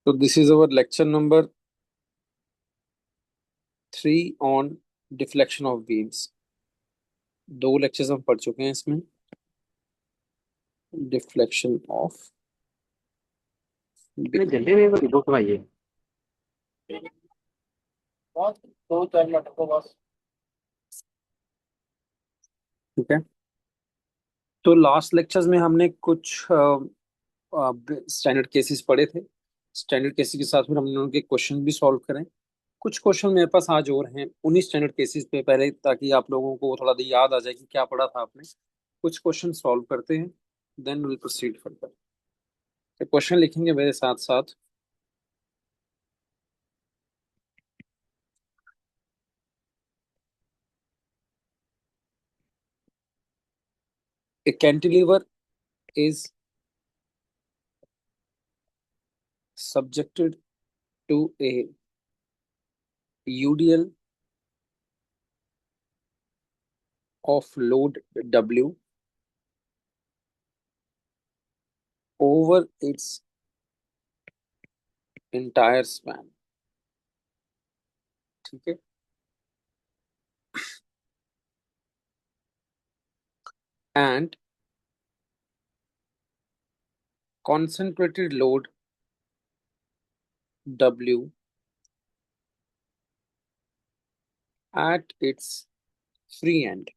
तो this is our lecture number 3 on deflection of beams. दो lectures हम पढ़ चुके हैं इसमें। डिफ्लेक्शन ऑफ इतने जल्दी नहीं बनी दो भाई ये। बहुत 2-4 मिनट को बस। ठीक है। तो लास्ट लेक्चर्स में हमने कुछ स्टैंडर्ड केसेस पढ़े थे। स्टैंडर्ड केसेस के साथ में हमने उनके क्वेश्चन भी सॉल्व करें। कुछ क्वेश्चन मेरे पास आज और हैं उन्हीं स्टैंडर्ड केसेस पे, पहले ताकि आप लोगों को थोड़ा सा याद आ जाए कि क्या पढ़ा था आपने। कुछ क्वेश्चन सॉल्व करते हैं, then will proceed further. Question लिखेंगे मेरे साथ साथ। A cantilever is subjected to a UDL of load W over its entire span. ठीक है। And concentrated load W at its free end.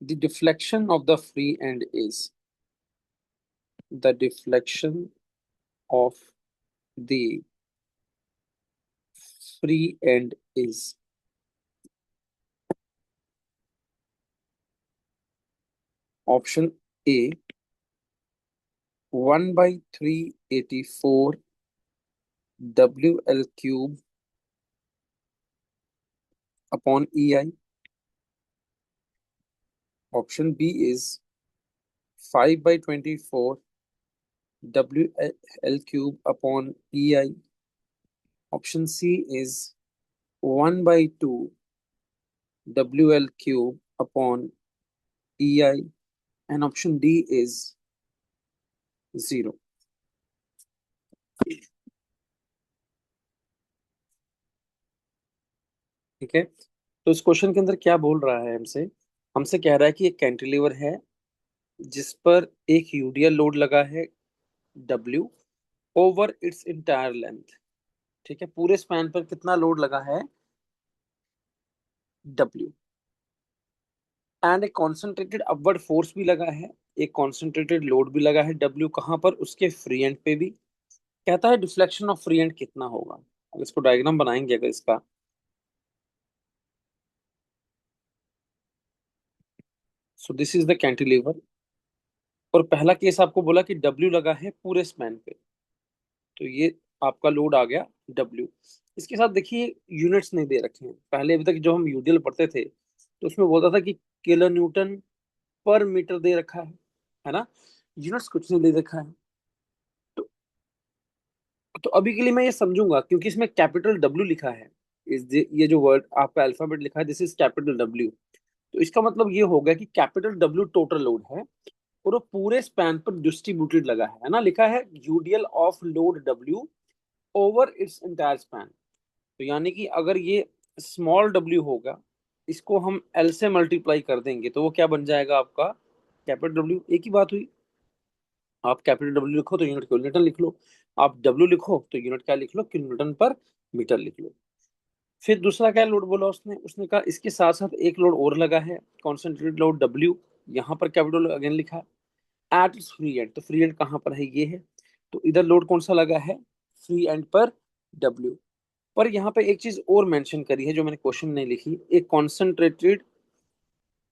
The deflection of the free end is the deflection of the free end is option A 1 by 384 WL cube upon EI. Option B is 5 by 24 WL cube upon EI. Option C is 1 by 2 WL cube upon EI. And option D is 0. ठीक है। तो इस question के अंदर क्या बोल रहा है हमसे? हमसे कह रहा है कि एक कैंटिलीवर है जिस पर एक यूडीएल लोड लगा है W over it's entire length. ठीक है, पूरे स्पैन पर कितना लोड लगा है? W। एंड एक कॉन्सेंट्रेटेड अपवर्ड फोर्स भी लगा है, एक कॉन्सेंट्रेटेड लोड भी लगा है W कहाँ पर? उसके फ्री एंड पे भी। कहता है डिफ्लेक्शन ऑफ फ्री एंड कितना होगा। अब इसको डायग्राम बनाएंगे अगर इसका। So this is the cantilever. और पहला केस आपको बोला कि W लगा है पूरे स्पैन पे, तो ये आपका लोड आ गया W। इसके साथ देखिए यूनिट्स नहीं दे रखे हैं। पहले अभी तक जो हम यूडीएल पढ़ते थे तो उसमें बोलता था कि किलो न्यूटन पर मीटर दे रखा है ना। यूनिट्स कुछ नहीं दे रखा है। तो तो अभी के लिए मैं ये समझूंगा क्योंकि इसमें कैपिटल W लिखा है। ये जो वर्ड आपका अल्फाबेट लिखा है, दिस इज कैपिटल W। तो इसका मतलब ये होगा कि कैपिटल W टोटल लोड है और वो पूरे स्पैन पर डिस्ट्रीब्यूटेड लगा है ना। लिखा है UDL of load W over it's entire span. तो यानी कि अगर ये स्मॉल W होगा, इसको हम L से मल्टीप्लाई कर देंगे तो वो क्या बन जाएगा आपका? Capital W। एक ही बात हुई। आप कैपिटल W लिखो तो यूनिट किलोमीटर लिख लो, आप W लिखो तो यूनिट क्या लिख लो? किलोमीटर पर मीटर लिख लो। फिर दूसरा क्या लोड बोला उसने? उसने कहा इसके साथ साथ एक लोड और लगा है, कॉन्सेंट्रेटेड लोड W। यहाँ पर कैपिटल अगेन लिखा है एट फ्री एंड। तो फ्री एंड कहाँ पर है? ये है। तो इधर लोड कौन सा लगा है? फ्री एंड पर W। पर यहाँ पे एक चीज और मेंशन करी है जो मैंने क्वेश्चन नहीं लिखी। एक कॉन्सेंट्रेटेड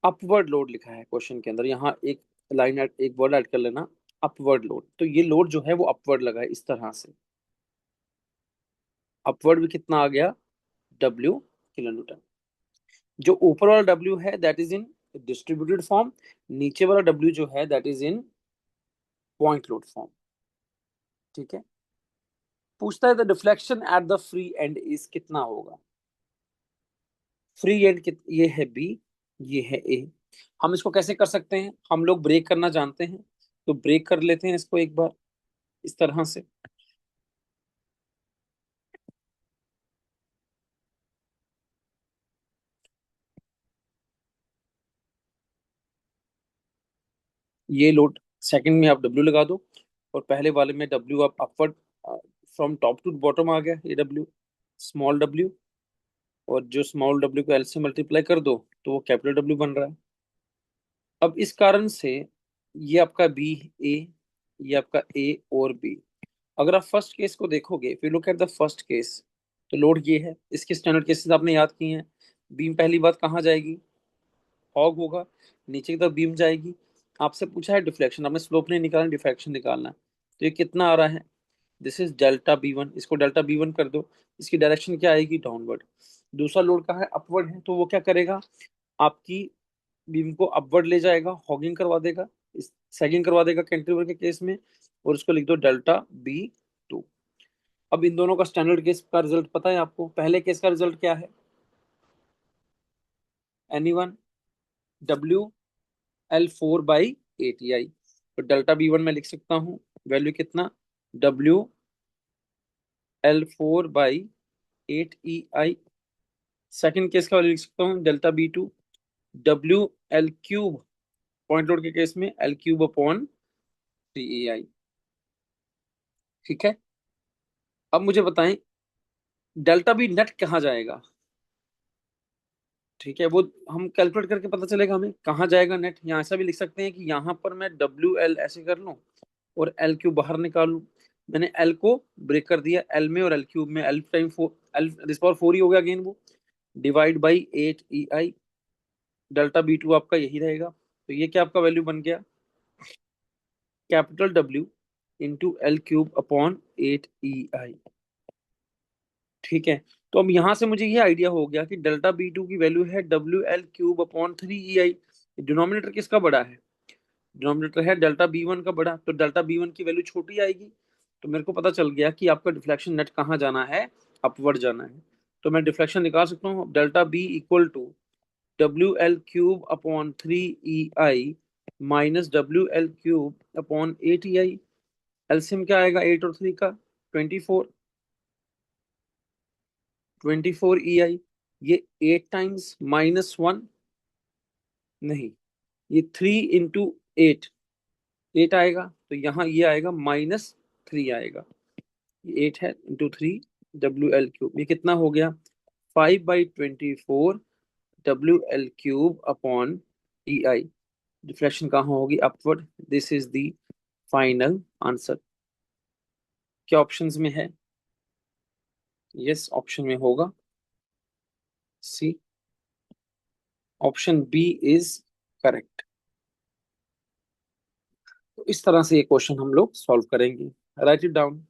अपवर्ड लोड लिखा है क्वेश्चन के अंदर। यहाँ एक लाइन एक वर्ड ऐड कर लेना, अपवर्ड लोड। तो ये लोड जो है वो अपवर्ड लगा है इस तरह से। अपवर्ड भी कितना आ गया? W kilo Newton. जो ऊपर वाला W है that is in distributed form, नीचे वाला W जो है that is in point load form. ठीक है। पूछता है the deflection at the free and is कितना होगा। फ्री एंड ये है बी, ये है ए। हम इसको कैसे कर सकते हैं, हम लोग ब्रेक करना जानते हैं, तो ब्रेक कर लेते हैं इसको एक बार इस तरह से। ये लोड सेकंड में आप डब्ल्यू लगा दो, और पहले वाले में डब्ल्यू आप upward from top to bottom आ गया ये डब्ल्यू, स्मॉल डब्ल्यू। और जो स्मॉल डब्ल्यू को एल से मल्टीप्लाई कर दो तो वो कैपिटल डब्ल्यू बन रहा है। अब इस कारण से ये आपका बी, ए, ये आपका ए और बी। अगर आप फर्स्ट केस को देखोगे, फिर look at the first case, तो लोड ये है, इसके स्टैंडर्ड केसेस आपने याद किए हैं। बीम पहली बात कहाँ जाएगी, हॉग होगा, नीचे की तरफ बीम जाएगी। आपसे पूछा है डिफ्लेक्शन, आपने स्लोप नहीं निकालना, डिफ्लेक्शन निकालना है। तो ये कितना आ रहा है, this is delta B one, इसको डेल्टा बी वन कर दो। इसकी डायरेक्शन क्या आएगी, डाउनवर्ड। दूसरा लोड का है अपवर्ड है, तो वो क्या करेगा, आपकी बीम को अपवर्ड ले जाएगा, हॉगिंग करवा देगा, सैगिंग करवा देगा कैंटिलीवर के केस में। और उसको लिख दो डेल्टा बी टू। अब इन दोनों का स्टैंडर्ड केस का रिजल्ट पता है आपको, पहले केस का रिजल्ट क्या है, any one, W L four by A T I. तो डेल्टा बी वन में लिख सकता हूँ वैल्यू कितना, W L four by eight E I. Second case का वैल्यू लिख सकता हूँ delta B two, W L cube, point load के केस में L cube upon three A I. ठीक है। अब मुझे बताएं डेल्टा बी नेट कहाँ जाएगा। ठीक है, वो हम कैलकुलेट करके पता चलेगा हमें कहाँ जाएगा नेट। यहाँ ऐसा भी लिख सकते हैं कि यहाँ पर मैं डब्ल्यू एल ऐसे कर लूँ और एल क्यूब बाहर निकालूं। मैंने एल को ब्रेक कर दिया एल में और एल क्यूब में, L time four, L this power four ही हो गया अगेन वो, divide by eight E I. Delta B two आपका यही रहेगा, तो ये क्या आपका वैल्यू बन गया, capital W into L cube upon eight E I. ठीक है। तो अब यहां से मुझे ये आइडिया हो गया कि डेल्टा बी टू की वैल्यू है W L cube upon three E I. Denominator किसका बड़ा है, डिनोमिनेटर है डेल्टा बी वन का बड़ा, तो डेल्टा बी वन की वैल्यू छोटी आएगी। तो मेरे को पता चल गया कि आपका डिफ्लेक्शन नेट कहाँ जाना है, अपवर्ड जाना है। तो मैं डिफ्लेक्शन निकाल सकता हूँ, delta B equal to W L cube upon three E I minus W L cube upon eight E I. LCM क्या आएगा एट और थ्री का, 24, 24 ई आई। ये एट टाइम्स माइनस वन, नहीं, ये थ्री इंटू एट, एट आएगा, तो यहाँ ये आएगा माइनस थ्री आएगा। ये एट है into three, W L cube, ये कितना हो गया, 5/24 W L cube upon E आई। डिफ्लेक्शन कहाँ होगी, upward. This is the final answer. क्या ऑप्शंस में है, यस ऑप्शन में होगा सी, ऑप्शन बी इज करेक्ट। तो इस तरह से ये क्वेश्चन हम लोग सॉल्व करेंगे। Right it down.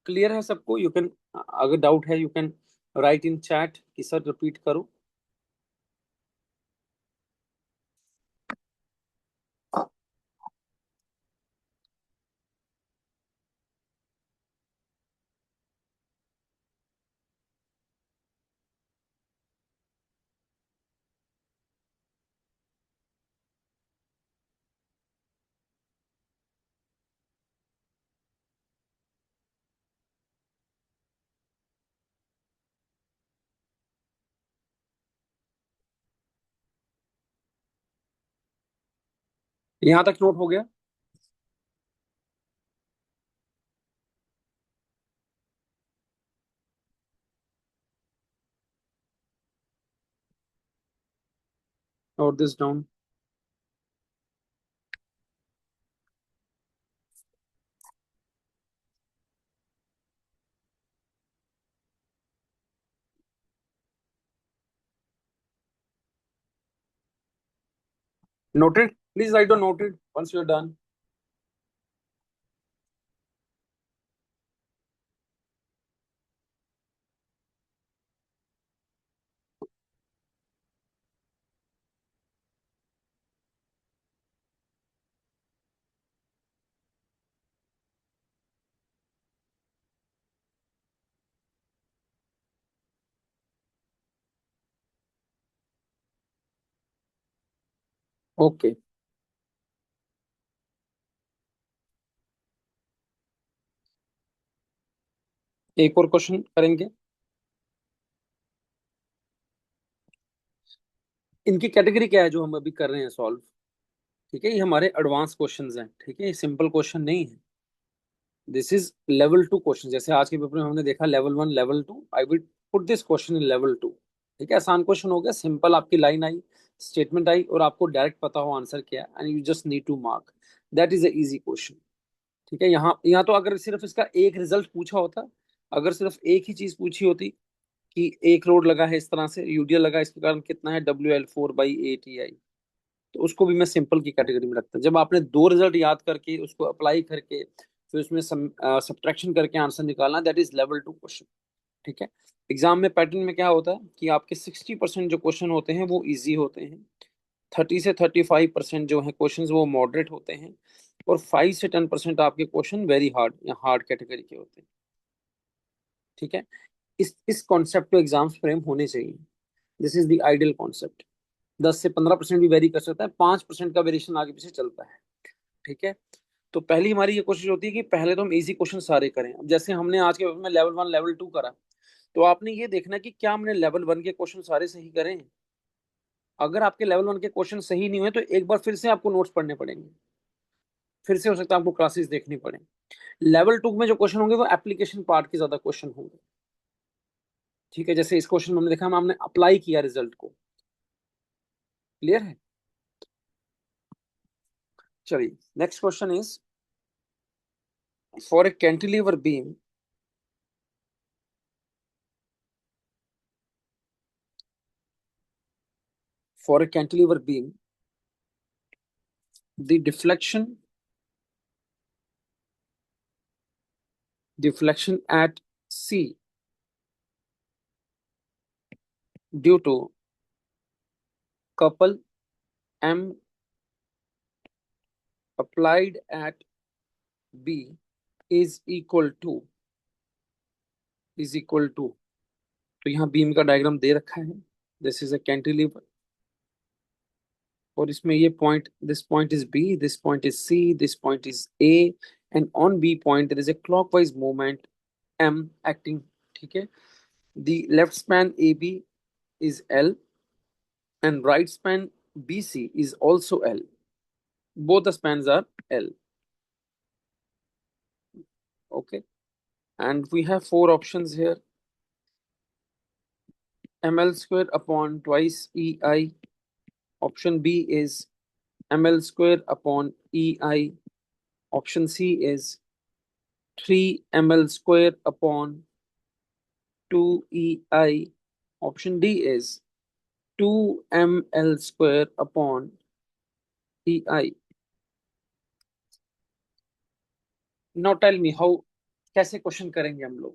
क्लियर है सबको, यू कैन, अगर डाउट है you can right in chat कि सर रिपीट करो। यहाँ तक नोट हो गया। Note this down. Noted. Please write down noted once you're done. Okay, एक और क्वेश्चन करेंगे। इनकी कैटेगरी क्या है जो हम अभी कर रहे हैं सॉल्व? ठीक है, ये हमारे एडवांस क्वेश्चंस हैं। ठीक है, ये सिंपल क्वेश्चन नहीं है। This is level two question. जैसे आज के पेपर में हमने देखा level one, level two, I will put this question in level two. ठीक है, आसान क्वेश्चन हो गया, सिंपल, आपकी लाइन आई, स्टेटमेंट आई, और आपको डायरेक्ट पता हो आंसर क्या है, and you just need to mark. That is a easy question. ठीक है, यहाँ तो अगर सिर्फ इसका एक रिजल्ट पूछा होता, अगर सिर्फ एक ही चीज पूछी होती कि एक रोड लगा है इस तरह से, यूडीएल लगा है, इसके कारण कितना है, WL4/8EI, तो उसको भी मैं सिंपल की कैटेगरी में रखता हूँ। जब आपने दो रिजल्ट याद करके उसको अप्लाई करके फिर उसमें सब्ट्रैक्शन करके आंसर निकालना, that is level two question. ठीक है, एग्जाम में पैटर्न में क्या होता है कि आपके 60% जो क्वेश्चन होते हैं वो इजी होते हैं, 30 से 35% जो है क्वेश्चन वो मॉडरेट होते हैं, और 5 से 10% आपके क्वेश्चन वेरी हार्ड या हार्ड कैटेगरी के होते हैं। ठीक है, इस कॉन्सेप्ट पे एग्जाम्स फ्रेम होने चाहिए। This is the ideal concept. 10 से 15% भी वेरी कर सकता है, 5% का वेरिएशन आगे पीछे चलता है। ठीक है, तो पहली हमारी ये कोशिश होती है कि पहले तो हम इजी क्वेश्चन सारे करें। अब जैसे हमने आज के पेपर में लेवल वन, लेवल टू करा, तो आपने ये देखना कि क्या हमने लेवल वन के क्वेश्चन सारे सही करें। अगर आपके लेवल वन के क्वेश्चन सही नहीं हुए तो एक बार फिर से आपको नोट्स पढ़ने पड़ेंगे, फिर से हो सकता है आपको क्लासेस देखनी पड़े। लेवल टू में जो क्वेश्चन होंगे वो एप्लीकेशन पार्ट के ज्यादा क्वेश्चन होंगे। ठीक है, जैसे इस क्वेश्चन में हमने देखा, हमने अप्लाई किया रिजल्ट को। क्लियर है? चलिए, next question is, for a cantilever beam, for a cantilever beam, the deflection at C due to couple M applied at B is equal to तो यहाँ बीम का डायग्राम दे रखा है। दिस इज अ कैंटिलीवर, और इसमें ये point, this point is B, this point is C, this point is A, and on B point there is a clockwise movement M acting. ठीक है, the left span AB is L and right span BC is also L. Both the spans are L. Okay, and we have four options here: ml square upon twice EI. Option B is ml square upon EI. Option C is 3 ml square upon 2EI. Option D is 2 ml square upon EI. Now tell me how, कैसे question करेंगे हम लोग।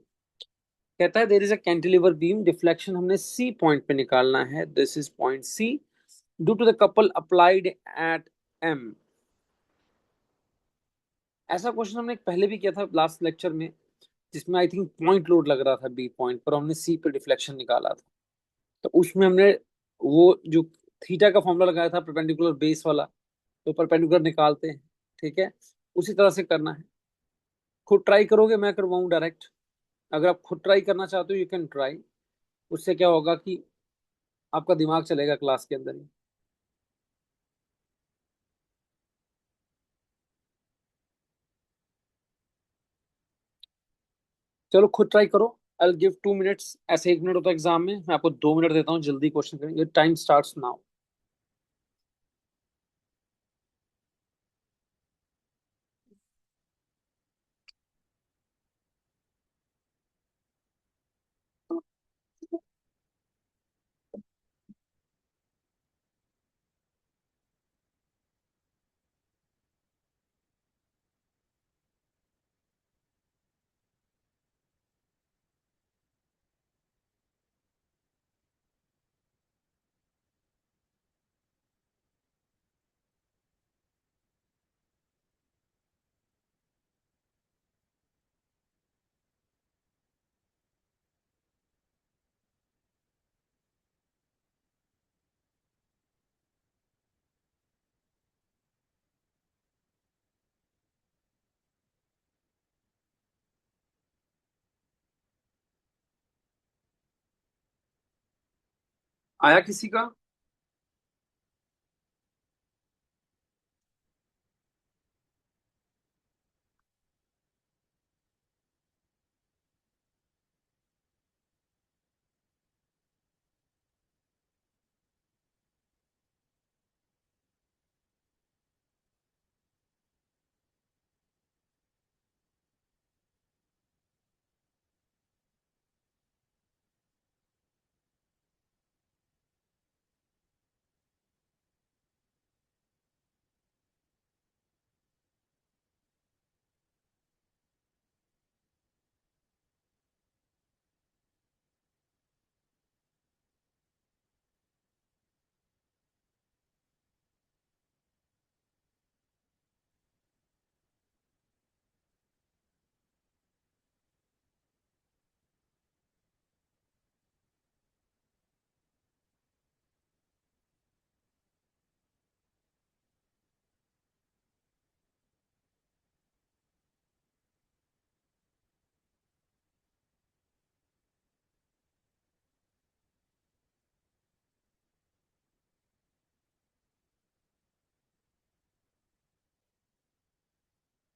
कहता है there is a cantilever beam, deflection हमने C point पे निकालना है, this is point C, due to the couple applied at M. ऐसा क्वेश्चन हमने पहले भी किया था लास्ट लेक्चर में, जिसमें आई थिंक पॉइंट लोड लग रहा था बी पॉइंट पर, हमने सी पे डिफ्लेक्शन निकाला था। तो उसमें हमने वो जो थीटा का फॉर्मूला लगाया था परपेंडिकुलर बेस वाला, तो परपेंडिकुलर निकालते हैं। ठीक है, उसी तरह से करना है। खुद ट्राई करोगे, मैं करवाऊँ डायरेक्ट? अगर आप खुद ट्राई करना चाहते हो यू कैन ट्राई। उससे क्या होगा कि आपका दिमाग चलेगा क्लास के अंदर ही। चलो खुद ट्राई करो। आई विल गिव 2 मिनट्स, ऐसे 1 मिनट होता है एग्जाम में, मैं आपको 2 मिनट देता हूँ, जल्दी क्वेश्चन करेंगे, टाइम स्टार्ट्स नाउ। आया किसी का?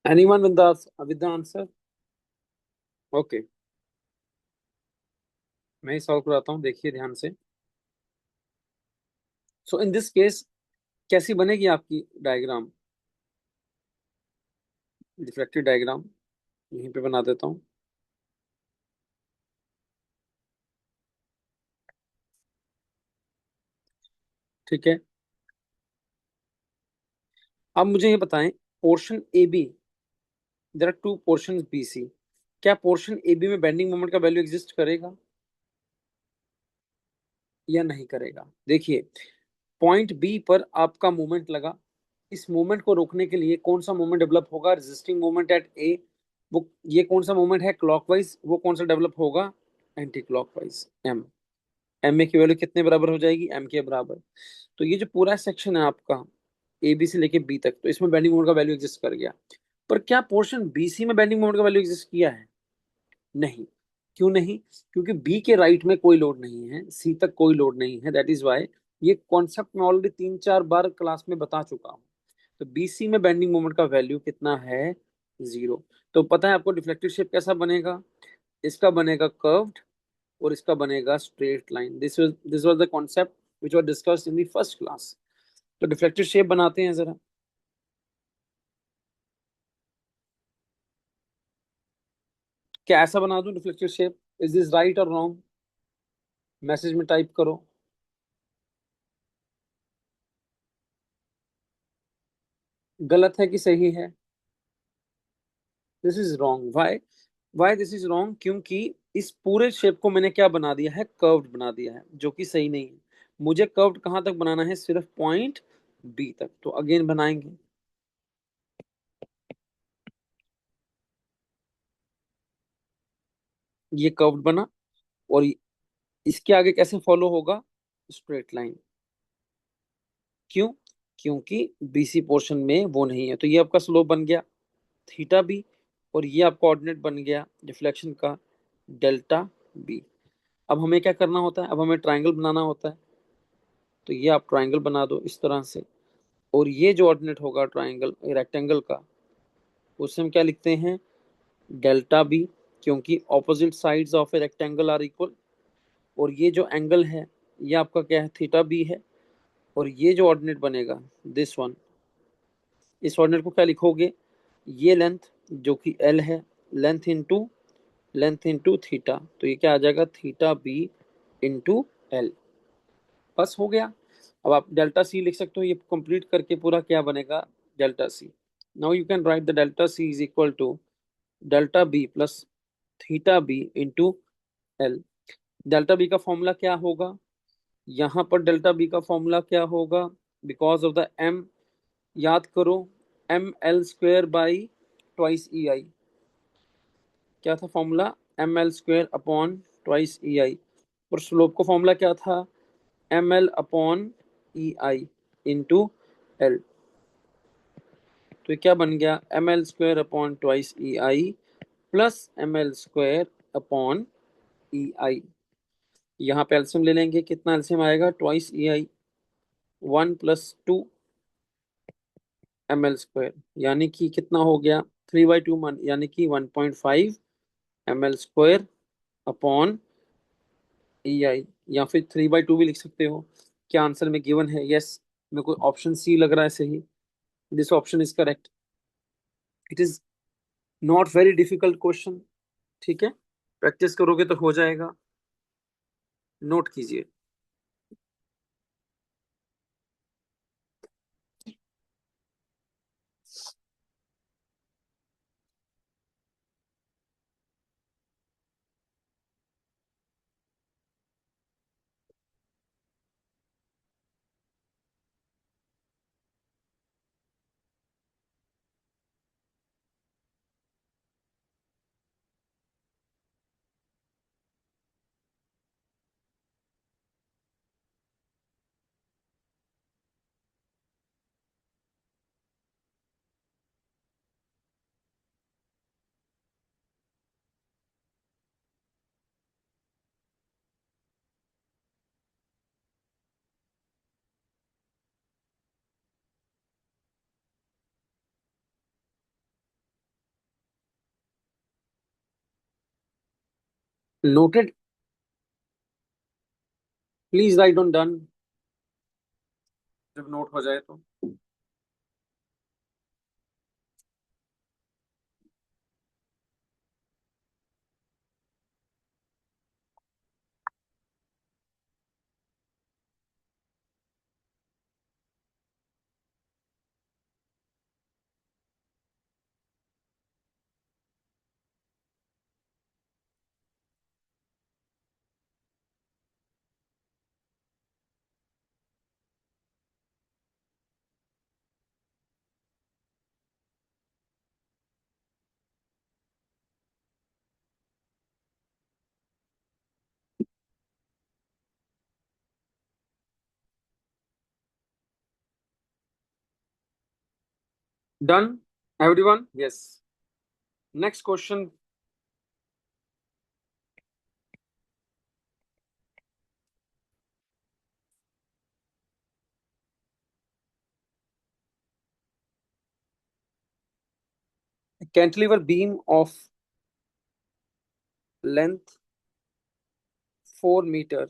Anyone with the answer? Okay, मैं ही सॉल्व कराता हूँ, देखिए ध्यान से। सो इन दिस केस कैसी बनेगी आपकी डायग्राम? रिफ्लेक्टिव डायग्राम यहीं पे बना देता हूँ। ठीक है, अब मुझे ये बताएं, portion A B, there are two portion B C, क्या पोर्शन ए बी में बेंडिंग मोमेंट का वैल्यू एग्जिस्ट करेगा या नहीं करेगा? देखिए, पॉइंट बी पर आपका मूवमेंट लगा, इस मूवमेंट को रोकने के लिए कौन सा मूवमेंट डेवलप होगा? रेजिस्टिंग मूवमेंट एट ए। वो ये कौन सा मूवमेंट है क्लॉकवाइज, वो कौन सा डेवलप होगा? Anti clockwise, M. M A की वैल्यू कितने बराबर हो जाएगी? एम के बराबर। तो ये जो पूरा सेक्शन है आपका ए बी से लेके बी तक, तो इसमें बेंडिंग मोमेंट का वैल्यू एग्जिस्ट कर गया। पर क्या पोर्शन बी सी में बेंडिंग मोमेंट का वैल्यू एग्जिस्ट किया है? नहीं। क्यों नहीं? क्योंकि बी के राइट में कोई लोड नहीं है, सी तक कोई लोड नहीं है, दैट इज वाई। ये कॉन्सेप्ट मैं ऑलरेडी 3-4 बार क्लास में बता चुका हूँ। तो बीसी में बेंडिंग मोमेंट का वैल्यू कितना है? 0। तो पता है आपको डिफ्लेक्टिव शेप कैसा बनेगा? इसका बनेगा कर्व्ड और इसका बनेगा straight line. This was the concept which was discussed in the first class. तो डिफ्लेक्टिव शेप बनाते हैं जरा। क्या ऐसा बना दूं deflective shape? Is this right और रॉन्ग? मैसेज में टाइप करो। गलत है कि सही है? This is wrong. Why this is wrong? क्योंकि इस पूरे शेप को मैंने क्या बना दिया है? कर्व्ड बना दिया है, जो कि सही नहीं है। मुझे कर्व्ड कहां तक बनाना है? सिर्फ पॉइंट बी तक। तो अगेन बनाएंगे, ये कर्व्ड बना, और इसके आगे कैसे फॉलो होगा? Straight line. क्यों? क्योंकि बीसी पोर्शन में वो नहीं है। तो ये आपका स्लोप बन गया थीटा बी, और ये आपका ऑर्डिनेट बन गया डिफ्लेक्शन का डेल्टा बी। अब हमें क्या करना होता है? अब हमें ट्राइंगल बनाना होता है। तो ये आप ट्राइंगल बना दो इस तरह से, और ये जो ऑर्डिनेट होगा ट्राइंगल रेक्टेंगल का, उससे हम क्या लिखते हैं? Delta B. क्योंकि opposite sides of a rectangle are equal. और ये जो एंगल है, ये आपका क्या है? थीटा बी है। और ये जो ऑर्डिनेट बनेगा, दिस वन, इस ऑर्डिनेट को क्या लिखोगे? ये लेंथ जो कि एल है, लेंथ इंटू थीटा, तो ये क्या आ जाएगा? Theta B into L. बस हो गया। अब आप डेल्टा सी लिख सकते हो, ये कंप्लीट करके पूरा क्या बनेगा? Delta C. Now you can write the delta C is equal to delta B plus theta B into L. Delta B का फॉर्मूला क्या होगा? यहाँ पर डेल्टा बी का फॉर्मूला क्या होगा? बिकॉज ऑफ द एम, याद करो, M L square by twice E I. क्या था formula? M L square upon twice E I. और स्लोप का फॉर्मूला क्या था? M L upon E I into L. तो ये क्या बन गया? M L square upon twice E I plus M L square upon E I. यहाँ पे एल्सियम ले लेंगे, कितना एल्सियम आएगा, ट्वाइस ई आई, 1 + 2 ml², यानी कि कितना हो गया, 3/2 यानी कि 1.5 ml² अपॉन ई आई, या फिर 3/2 भी लिख सकते हो। क्या आंसर में गिवन है? यस, मेरे को ऑप्शन सी लग रहा है सही। This option is correct. It is not very difficult question. ठीक है, प्रैक्टिस करोगे तो हो जाएगा। नोट कीजिए। Noted. Please write on done जब नोट हो जाए तो। Done everyone? Yes. Next question. Cantilever beam of length 4 metre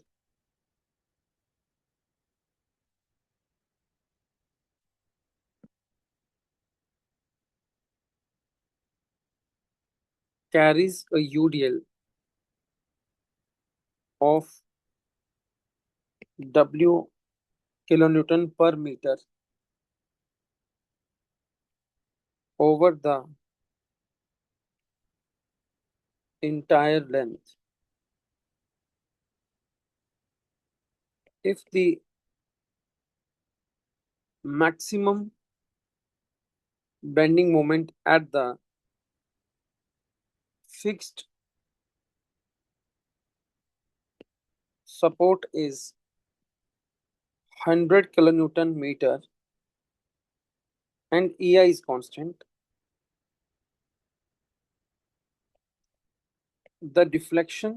carries a UDL of W kilonewton per meter over the entire length. If the maximum bending moment at the fixed support is 100 kilonewton meter and EI is constant, the deflection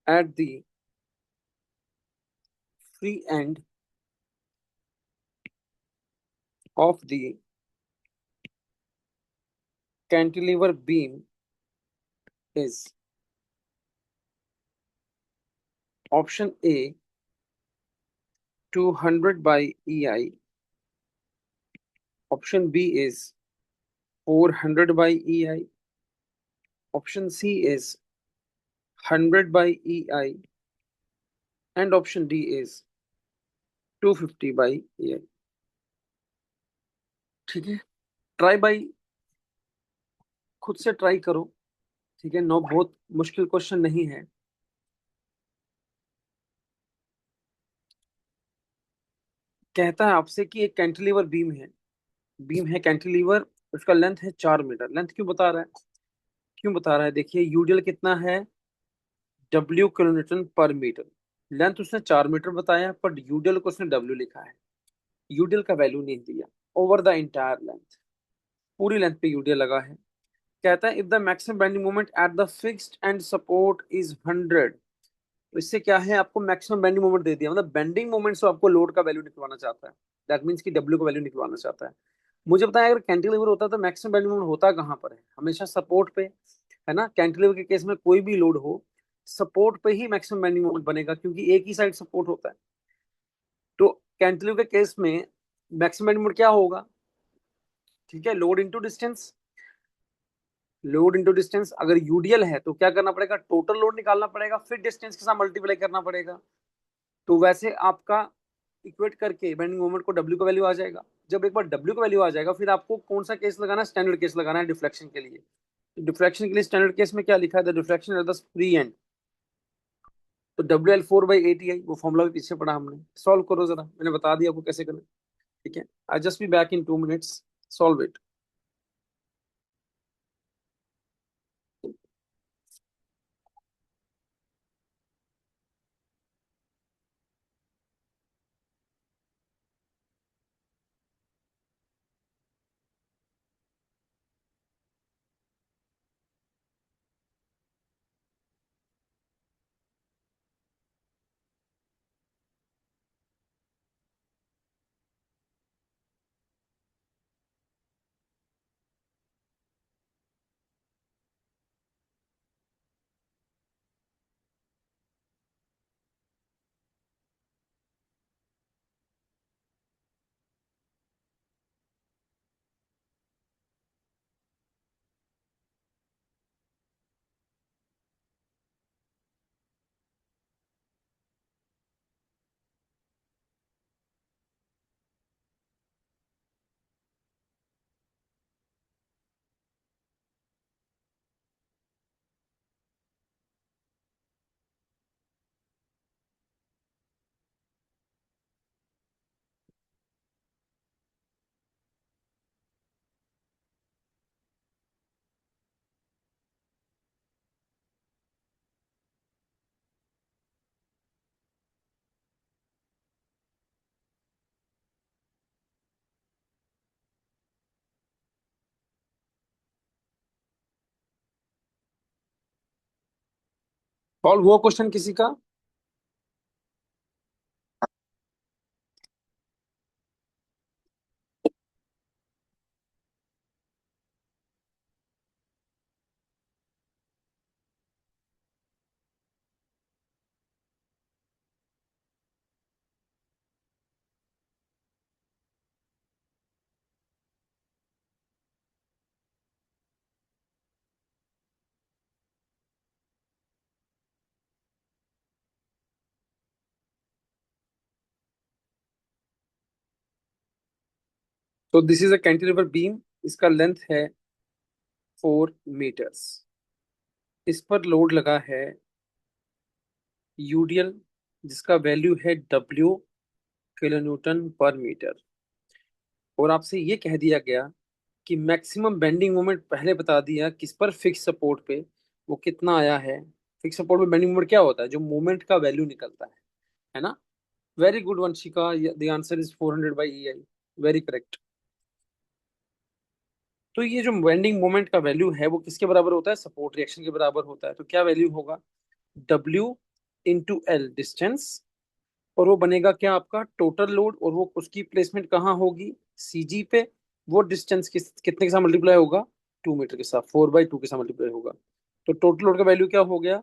at the free end of the cantilever beam is option A 200 by EI, option B is 400 by EI, option C is 100 by EI, and option D is 250 by EI। ठीक है, try by, खुद से try करो। ठीक है, no बहुत मुश्किल question नहीं है। कहता है आपसे कि एक कैंटिलीवर बीम है कैंटिलीवर, उसका लेंथ है 4 मीटर। लेंथ क्यों बता रहा है? क्यों बता रहा है? देखिए यूडियल कितना है, W किलोन्यूटन पर मीटर। लेंथ उसने 4 मीटर बताया, पर यूडियल को उसने W लिखा है। यूडियल का वैल्यू नहीं दिया। ओवर द इंटायर लेंथ, पूरी लेंथ पे यूडियल लगा है। कहता है if the maximum bending moment at the fixed and support is 100। तो इससे क्या है, आपको मैक्सिमम बेंडिंग मोमेंट दे दिया, मतलब बेंडिंग मोमेंट से आपको लोड का वैल्यू निकलवाना चाहता है। दैट मीन्स कि डब्ल्यू का वैल्यू निकलवाना चाहता है। मुझे बताया अगर कैंटिलीवर होता तो मैक्सिमम बेंडिंग मोमेंट होता कहाँ पर है, हमेशा सपोर्ट पे, है ना। कैंटिलीवर के केस में कोई भी लोड हो, सपोर्ट पे ही मैक्सिमम बेंडिंग मोमेंट बनेगा, क्योंकि एक ही साइड सपोर्ट होता है। तो कैंटिलीवर के केस में मैक्सिमम बेंडिंग मोमेंट क्या होगा, ठीक है, load into distance. Load into distance, अगर यूडीएल है तो क्या करना पड़ेगा, टोटल लोड निकालना पड़ेगा, फिर डिस्टेंस के साथ मल्टीप्लाई करना पड़ेगा। तो वैसे आपका इक्वेट करके बेंडिंग मोमेंट को डब्ल्यू का वैल्यू आ जाएगा। जब एक बार डब्ल्यू का वैल्यू आ जाएगा, फिर आपको कौन सा केस लगाना है, स्टैंडर्ड केस लगाना है डिफ्लेक्शन के लिए। डिफ्लेक्शन के लिए स्टैंडर्ड केस में क्या लिखा है, the deflection at the free and. तो WL4/8EI, वो फॉर्मूला भी पीछे पढ़ा हमने। सॉल्व करो जरा, मैंने बता दिया आपको कैसे करना है, ठीक है। I just be back in 2 minutes, solve it. Solve हुआ क्वेश्चन किसी का? तो this is a cantilever beam, इसका लेंथ है 4 मीटर्स। इस पर लोड लगा है यूडीएल, जिसका वैल्यू है डब्ल्यू किलो न्यूटन पर मीटर। और आपसे ये कह दिया गया कि मैक्सिमम बेंडिंग मोमेंट पहले बता दिया किस पर, फिक्स सपोर्ट पे, वो कितना आया है। फिक्स सपोर्ट पे बेंडिंग मोमेंट क्या होता है, जो मोमेंट का वैल्यू निकलता है ना। Very good Vanshika, the answer is 400/EI, very correct. तो ये जो बेंडिंग मोमेंट का वैल्यू है वो किसके बराबर होता है, सपोर्ट रिएक्शन के बराबर होता है। तो क्या वैल्यू होगा, W/L डिस्टेंस, और वो बनेगा क्या, आपका टोटल लोड, और वो उसकी प्लेसमेंट कहाँ होगी, CG पे। वो डिस्टेंस कितने के साथ मल्टीप्लाई होगा, 2 मीटर के साथ, 4/2 के साथ मल्टीप्लाई होगा। तो टोटल लोड का वैल्यू क्या हो गया,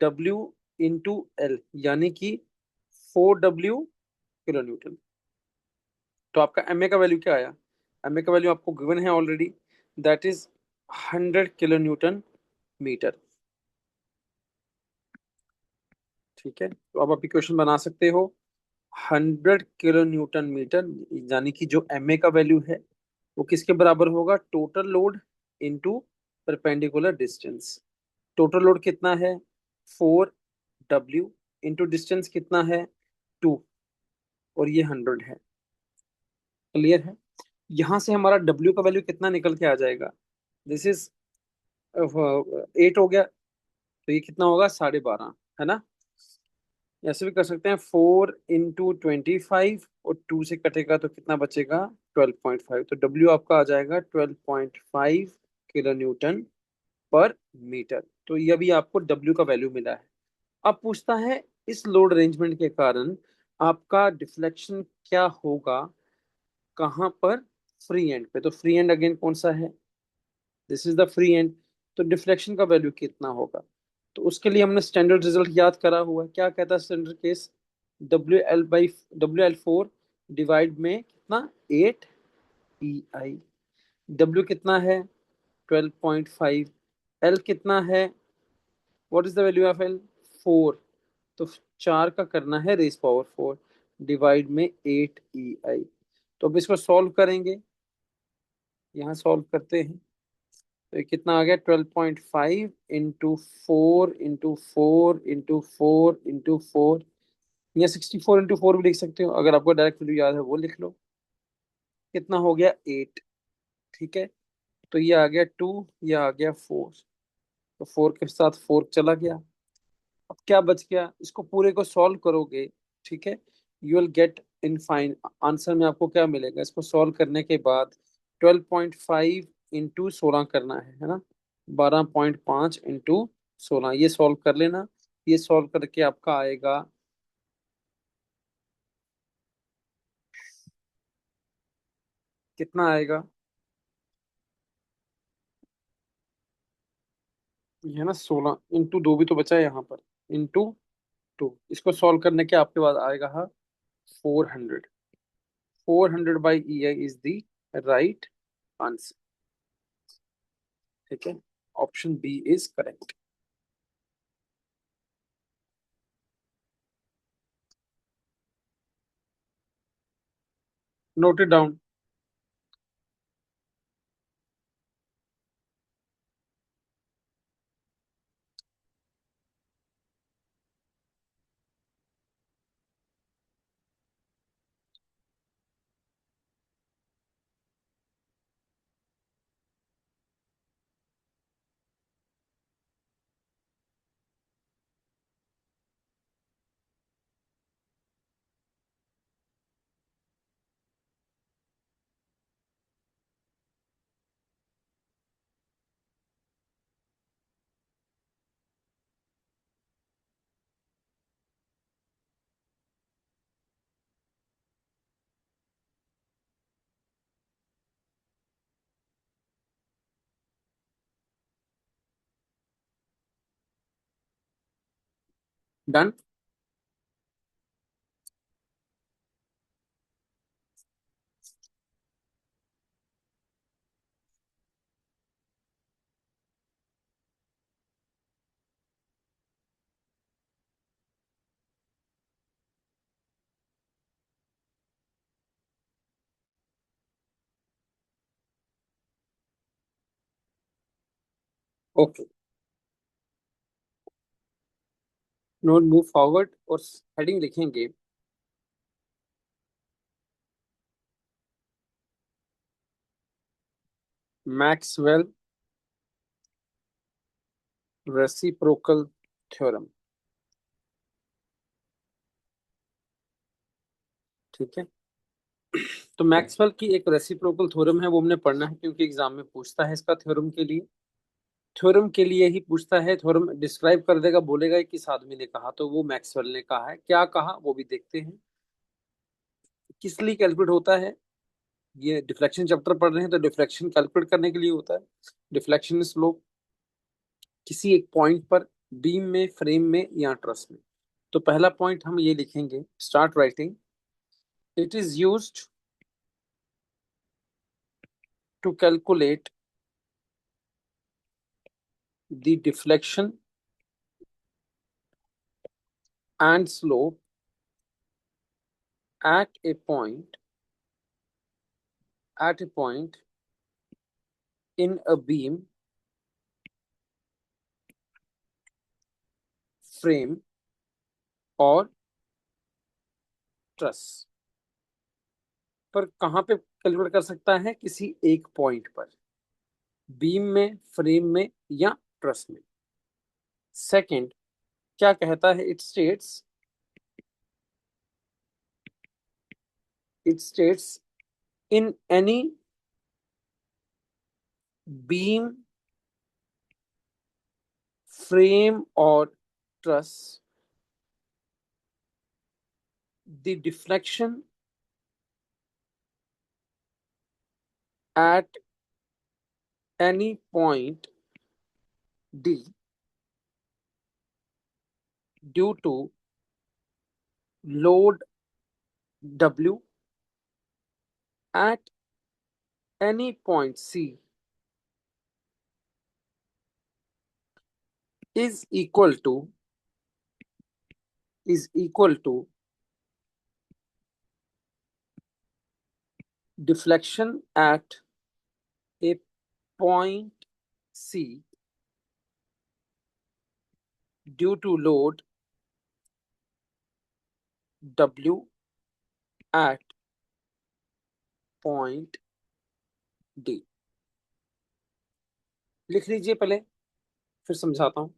W/L, यानी कि 4W किलो न्यूटन। तो आपका MA का वैल्यू क्या आया, MA का वैल्यू आपको गिवन है already, that is 100 kilo newton metre. ठीक है, तो अब आप इक्वेशन बना सकते हो। 100 किलो न्यूटन मीटर, यानी कि जो MA का वैल्यू है वो किसके बराबर होगा, total load into perpendicular distance. Total load कितना है, 4W, इंटू डिस्टेंस कितना है, 2, और ये 100 है। क्लियर है। यहां से हमारा W का वैल्यू कितना निकल के आ जाएगा, दिस इज 8 हो गया, तो ये कितना होगा, 12.5, है ना। ऐसे भी कर सकते हैं, 4 × 25, और 2 से कटेगा तो कितना बचेगा, 12.5। तो W आपका आ जाएगा 12.5 किलो न्यूटन पर मीटर। तो ये भी आपको डब्ल्यू का वैल्यू मिला है। अब पूछता है इस लोड अरेंजमेंट के कारण आपका डिफ्लेक्शन क्या होगा, कहां पर, फ्री एंड पे। तो फ्री एंड अगेन कौन सा है, this is the free and. तो डिफ्लेक्शन का वैल्यू कितना होगा, तो उसके लिए हमने स्टैंडर्ड रिजल्ट याद करा हुआ है। क्या कहता है standard case, W L 4 divide में कितना, 8 EI। डब्ल्यू कितना है, 12.5। एल कितना है, what is the value of L, 4। तो 4 का करना है रेस पावर 4 डिवाइड में 8 EI। तो अब इसको सॉल्व करेंगे, यहाँ सॉल्व करते हैं। तो ये कितना आ गया, 12.5 इंटू 4 इंटू 4 इंटू 4 इंटू 4, या 64 इंटू 4 भी लिख सकते हो, अगर आपको डायरेक्ट वैल्यू याद है वो लिख लो। कितना हो गया, 8। ठीक है, तो ये आ गया 2, ये आ गया 4। तो 4 के साथ 4 चला गया। अब क्या बच गया, इसको पूरे को सॉल्व करोगे, ठीक है, you will get in fine answer में आपको क्या मिलेगा। इसको सॉल्व करने के बाद 12.5 इंटू 16 करना है ना, 12.5 इंटू 16, ये सॉल्व कर लेना। ये सॉल्व करके आपका आएगा, कितना आएगा, ये है ना 16 इंटू 2 भी तो बचा है यहाँ पर, इंटू 2। इसको सॉल्व करने के आपके पास आएगा, हाँ, 400। 400/EI is the right answer. ठीक है, option B is correct. Note it down. Done. Okay, note move forward और हेडिंग लिखेंगे, मैक्सवेल रेसिप्रोकल थ्योरम। ठीक है, तो मैक्सवेल की एक रेसिप्रोकल थ्योरम है, वो हमने पढ़ना है क्योंकि एग्जाम में पूछता है इसका, थ्योरम के लिए। थ्योरम के लिए ही पूछता है, थ्योरम डिस्क्राइब कर देगा, बोलेगा कि किस आदमी ने कहा, तो वो मैक्सवेल ने कहा है। क्या कहा वो भी देखते हैं। किस लिए कैलकुलेट होता है, ये डिफ्लेक्शन चैप्टर पढ़ रहे हैं तो डिफ्लेक्शन कैलकुलेट करने के लिए होता है। डिफ्लेक्शन स्लोप किसी एक पॉइंट पर, बीम में, फ्रेम में या ट्रस में। तो पहला पॉइंट हम ये लिखेंगे, start writing, it is used to calculate the deflection and slope at a point at a point in a beam, frame और ट्रस। पर कहाँ पे कैलकुलेट कर सकता है, किसी एक पॉइंट पर, बीम में, फ्रेम में या ट्रस में। सेकंड, क्या कहता है, it states in any beam frame or truss, the deflection at any point D due to load W at any point C is equal to deflection at a point C due to load W at point D। लिख लीजिए पहले, फिर समझाता हूं।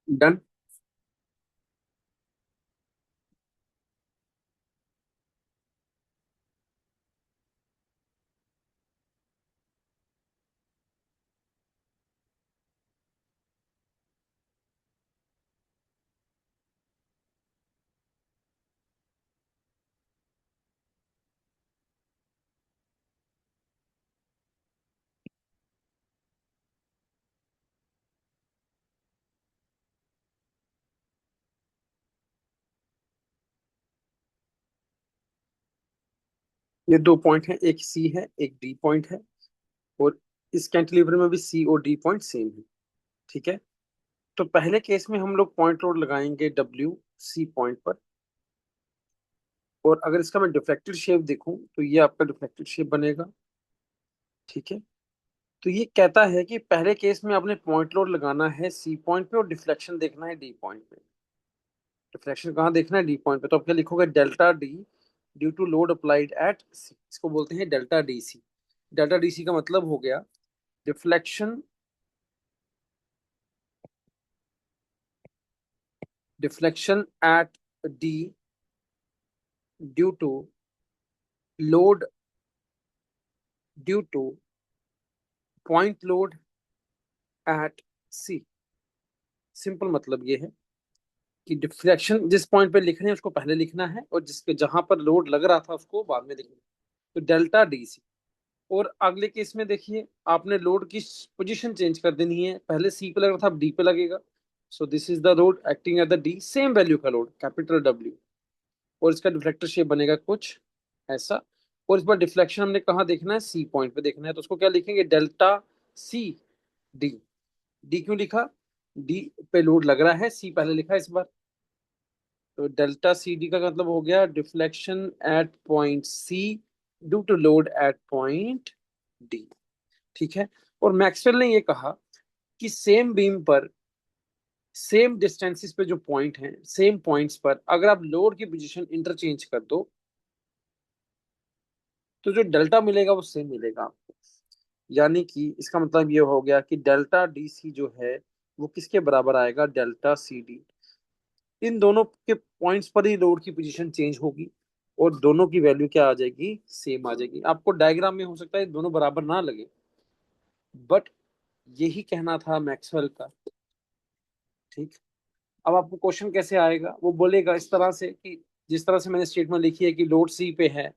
Done. ये दो point है, एक सी है एक डी पॉइंट है, और इस कैंटिलीवर में भी सी और डी पॉइंट सेम है। ठीक है, तो पहले केस में हम लोग पॉइंट लोड लगाएंगे डब्ल्यू सी पॉइंट पर। और अगर इसका मैं डिफ्लेक्टेड शेप देखूं तो ये आपका डिफ्लेक्टेड शेप बनेगा। ठीक है, तो ये कहता है कि पहले केस में आपने पॉइंट लोड लगाना है सी पॉइंट पे और डिफ्लेक्शन देखना है डी पॉइंट पे। डिफ्लेक्शन कहाँ देखना है? डी पॉइंट पे। तो आप क्या लिखोगे? Delta D due to load applied at C, इसको बोलते हैं delta D C. Delta D C का मतलब हो गया deflection deflection at D due to load due to point load at C. Simple मतलब ये है कि डिफ्लेक्शन जिस पॉइंट पे लिख रहे हैं उसको पहले लिखना है, और जिसके जहां पर लोड लग रहा था उसको बाद में लिखना है। तो डेल्टा डी सी। और अगले केस में देखिए, आपने लोड की पोजीशन चेंज कर देनी है, पहले सी पे लग रहा था अब डी पे लगेगा। So this is the load acting at the D, same value का लोड कैपिटल डब्ल्यू। और इसका डिफ्लेक्टर शेप बनेगा कुछ ऐसा। और इस बार डिफ्लेक्शन हमने कहाँ देखना है? सी पॉइंट पे देखना है, तो उसको क्या लिखेंगे? Delta C D. डी क्यों लिखा? डी पे लोड लग रहा है, सी पहले लिखा है इस बार। तो डेल्टा सी डी का मतलब हो गया deflection at point C due to load at point D. ठीक है, और मैक्सवेल ने ये कहा कि सेम बीम पर सेम डिस्टेंसेस पे जो पॉइंट हैं, सेम पॉइंट्स पर अगर आप लोड की पोजीशन इंटरचेंज कर दो तो जो डेल्टा मिलेगा वो सेम मिलेगा आपको। यानी कि इसका मतलब ये हो गया कि डेल्टा डी सी जो है वो किसके बराबर आएगा? Delta C D. इन दोनों के पॉइंट्स पर ही लोड की पोजीशन चेंज होगी और दोनों की वैल्यू क्या आ जाएगी? सेम आ जाएगी। आपको डायग्राम में हो सकता है दोनों बराबर ना लगे, बट यही कहना था मैक्सवेल का। ठीक, अब आपको क्वेश्चन कैसे आएगा? वो बोलेगा इस तरह से कि जिस तरह से मैंने स्टेटमेंट लिखी है कि लोड सी पे है,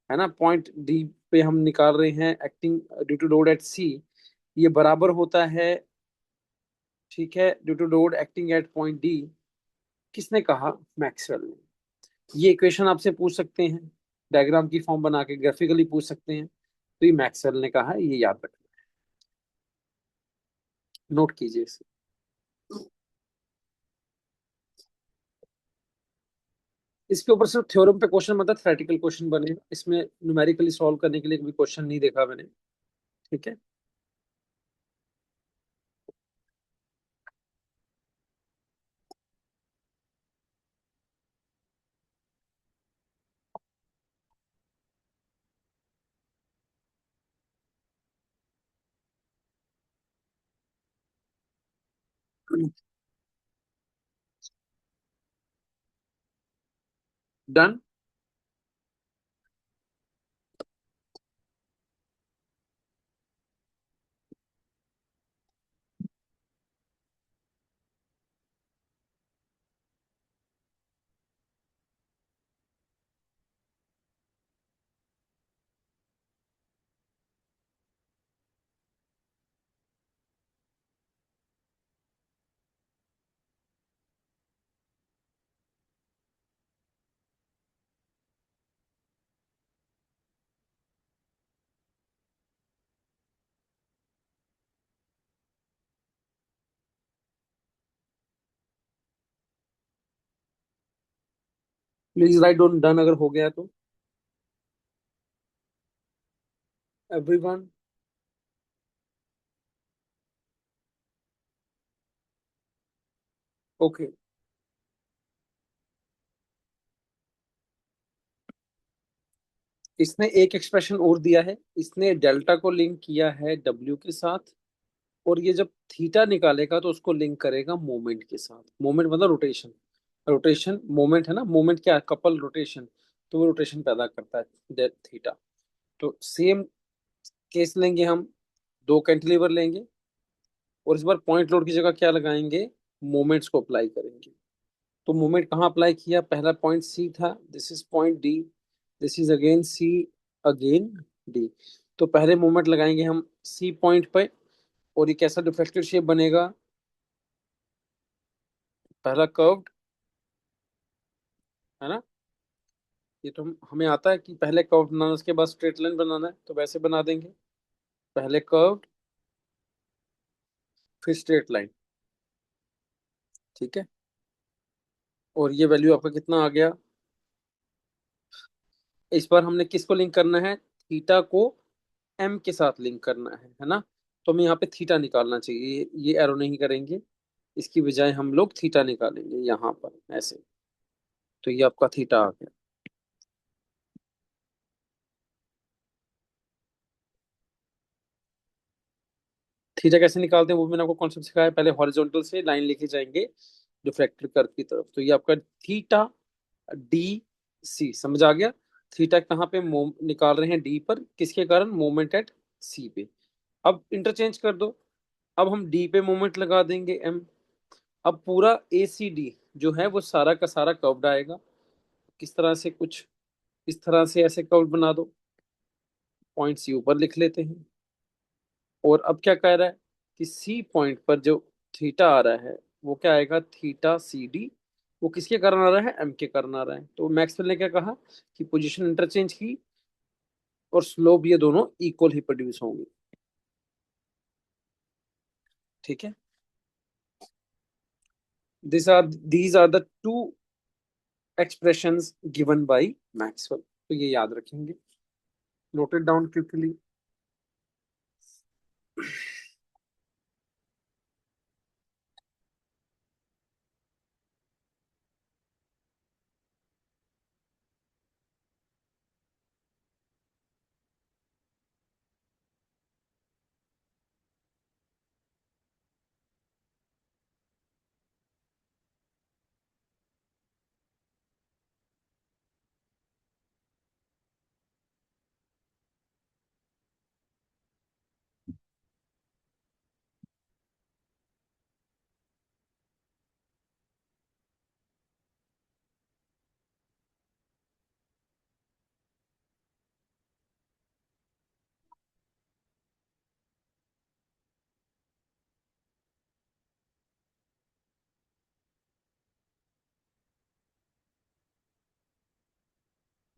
है ना। पॉइंट डी पे हम निकाल रहे हैं acting due to load at C, ये बराबर होता है, ठीक है, due to load acting at point D. किसने कहा? मैक्सवेल ने। ये इक्वेशन आपसे पूछ सकते हैं, डायग्राम की फॉर्म बना के ग्राफिकली पूछ सकते हैं, तो ये मैक्सवेल ने कहा है, ये याद रखना। नोट कीजिए इसे। इसके ऊपर सिर्फ थ्योरम पे क्वेश्चन मतलब थ्योरेटिकल क्वेश्चन बनेगा, इसमें न्यूमेरिकली सॉल्व करने के लिए कोई क्वेश्चन नहीं देखा मैंने। ठीक है। Done. Please write down done अगर हो गया तो। एवरीवन। ओके। इसने एक एक्सप्रेशन और दिया है, इसने डेल्टा को लिंक किया है डब्ल्यू के साथ, और ये जब थीटा निकालेगा तो उसको लिंक करेगा मोमेंट के साथ। मोमेंट मतलब रोटेशन, रोटेशन मोमेंट है ना, मोमेंट क्या है? कपल रोटेशन, तो वो रोटेशन पैदा करता है थीटा। तो सेम केस लेंगे हम, दो कैंटिलीवर लेंगे, और इस बार पॉइंट लोड की जगह क्या लगाएंगे? मोमेंट्स को अप्लाई करेंगे। तो मोमेंट कहाँ अप्लाई किया? पहला पॉइंट सी था, this is point D, this is again C, again D. तो पहले मोमेंट लगाएंगे हम सी पॉइंट पे, और ये कैसा डिफ्लेक्टेड शेप बनेगा? पहला कर्व्ड, है ना। ये तो हमें आता है कि पहले कर्व बनाना उसके बाद स्ट्रेट लाइन बनाना है, तो वैसे बना देंगे, पहले कर्व्ड फिर स्ट्रेट लाइन। ठीक है। और ये वैल्यू आपका कितना आ गया? इस बार हमने किसको लिंक करना है? थीटा को एम के साथ लिंक करना है ना। तो हमें यहाँ पे थीटा निकालना चाहिए, ये एरो नहीं करेंगे, इसकी बजाय हम लोग थीटा निकालेंगे यहाँ पर ऐसे। तो ये आपका थीटा आ गया। थीटा कैसे निकालते हैं वो मैंने आपको कॉन्सेप्ट सिखाया है। पहले हॉरिजॉन्टल से लाइन लेके जाएंगे रिफ्लेक्टेड कर्व की तरफ, तो ये आपका थीटा डी सी, समझ आ गया। थीटा कहाँ पे निकाल रहे हैं? डी पर, किसके कारण? मोमेंट एट सी पे। अब इंटरचेंज कर दो, अब हम डी पे मोमेंट लगा देंगे एम। अब पूरा ए सी डी जो है वो सारा का सारा कर्व्ड आएगा। किस तरह से? कुछ इस तरह से ऐसे कर्व बना दो, पॉइंट सी ऊपर लिख लेते हैं। और अब क्या कह रहा है कि सी पॉइंट पर जो थीटा आ रहा है वो क्या आएगा? Theta C D. वो किसके कारण आ रहा है? एम के कारण आ रहा है। तो मैक्सवेल ने क्या कहा कि पोजीशन इंटरचेंज की और स्लोप ये दोनों इक्वल ही प्रोड्यूस होंगे। ठीक है। This are these are the two expressions given by Maxwell, तो ये याद रखेंगे। Note it down quickly.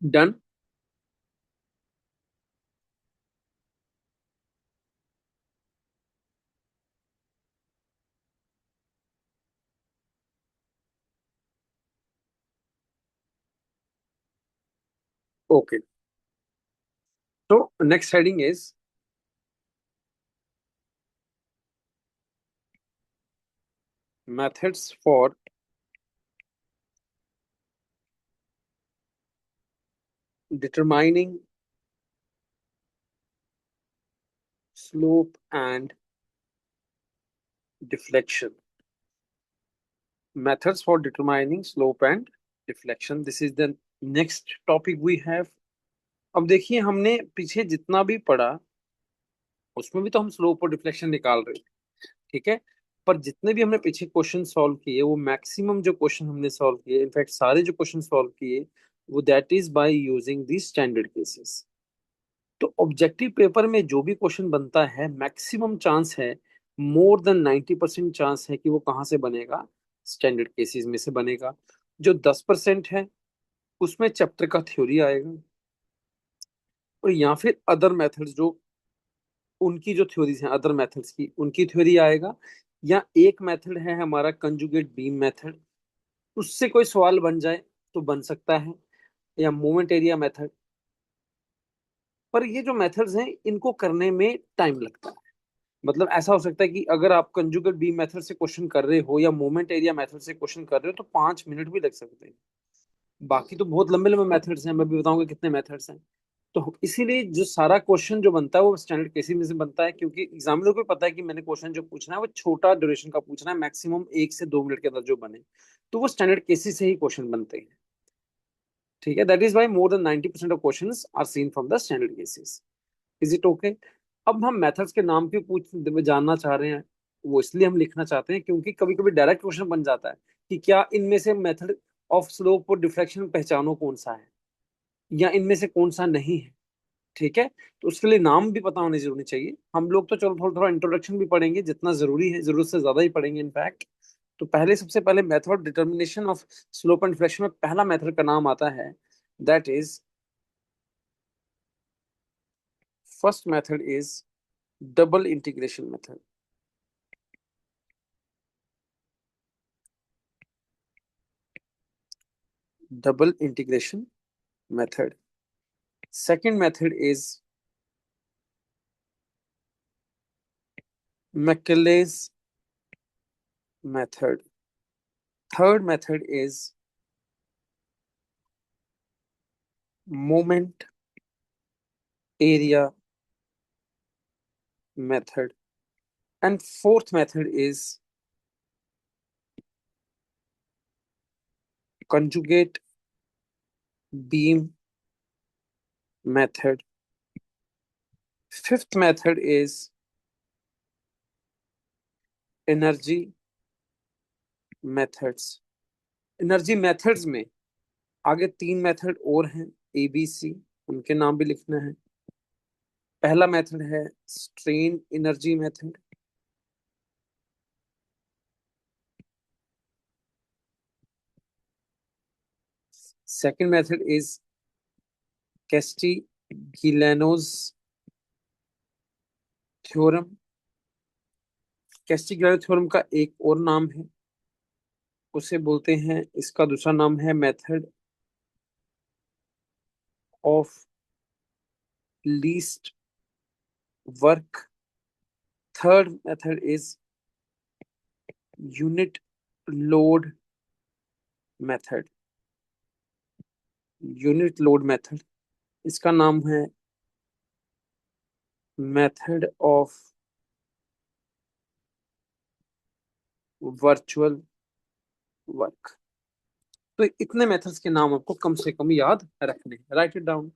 Done. Okay, तो next heading is methods for determining slope and deflection. Methods for determining slope and deflection, this is the next topic we have. अब देखिए, हमने पीछे जितना भी पढ़ा उसमें भी तो हम स्लोप और डिफ्लेक्शन निकाल रहे थे, ठीक है। पर जितने भी हमने पीछे क्वेश्चन सॉल्व किए, वो मैक्सिमम जो क्वेश्चन हमने सॉल्व किए, इनफैक्ट सारे जो क्वेश्चन सॉल्व किए, वो that is by using the standard cases. तो ऑब्जेक्टिव पेपर में जो भी क्वेश्चन बनता है, मैक्सिमम चांस है, मोर देन 90% चांस है कि वो कहाँ से बनेगा, स्टैंडर्ड केसेस में से बनेगा। जो 10% है उसमें चैप्टर का थ्योरी आएगा, और या फिर अदर मेथड्स जो उनकी जो थ्योरीज हैं, अदर मेथड्स की उनकी थ्योरी आएगा। या एक मेथड है हमारा कंजुगेट बीम मेथड, उससे कोई सवाल बन जाए तो बन सकता है, या मोमेंट एरिया मेथड। पर ये जो मेथड्स हैं, इनको करने में टाइम लगता है। मतलब ऐसा हो सकता है कि अगर आप कंजुगेट बीम मेथड से क्वेश्चन कर रहे हो या मोमेंट एरिया मेथड से क्वेश्चन कर रहे हो, तो 5 मिनट भी लग सकते हैं। बाकी तो बहुत लंबे लंबे मेथड्स हैं, मैं भी बताऊंगा कितने मेथड्स हैं। तो इसीलिए जो सारा क्वेश्चन जो बनता है वो स्टैंडर्ड केसेस में से बनता है, क्योंकि एग्जामिनर को पता है कि मैंने क्वेश्चन जो पूछना है वो छोटा ड्यूरेशन का पूछना है, मैक्सिमम 1 से 2 मिनट के अंदर जो बने। तो वो स्टैंडर्ड केसेस से ही क्वेश्चन बनते हैं, ठीक है। That is why more than 90% of questions are seen from the standard cases. Is it okay? अब हम मेथड्स के नाम क्यों पूछ जानना चाह रहे हैं, वो इसलिए हम लिखना चाहते हैं क्योंकि कभी कभी डायरेक्ट क्वेश्चन बन जाता है कि क्या इनमें से मेथड ऑफ स्लोप और डिफ्लेक्शन पहचानो कौन सा है, या इनमें से कौन सा नहीं है, ठीक है। तो उसके लिए नाम भी पता होने जरूरी चाहिए। हम लोग तो चलो थोड़ा थोड़ा इंट्रोडक्शन भी पढ़ेंगे, जितना जरूरी है, जरूरत से ज्यादा ही पढ़ेंगे इनफैक्ट। तो पहले, सबसे पहले method determination of slope and deflection में पहला मेथड का नाम आता है, that is, first method is double integration method. Double integration method. Second method is Macaulay's method. Third method is moment area method. And fourth method is conjugate beam method. Fifth method is energy methods. Energy methods में आगे 3 method और हैं, A B C, उनके नाम भी लिखना है। पहला मेथड है strain energy method. Second method is Castigliano's theorem. Castigliano theorem का एक और नाम है, उसे बोलते हैं, इसका दूसरा नाम है method of least work. Third method is unit load method. Unit load method, इसका नाम है मेथड ऑफ वर्चुअल वर्क। तो इतने मेथड्स के नाम आपको कम से कम याद रखने, right it down.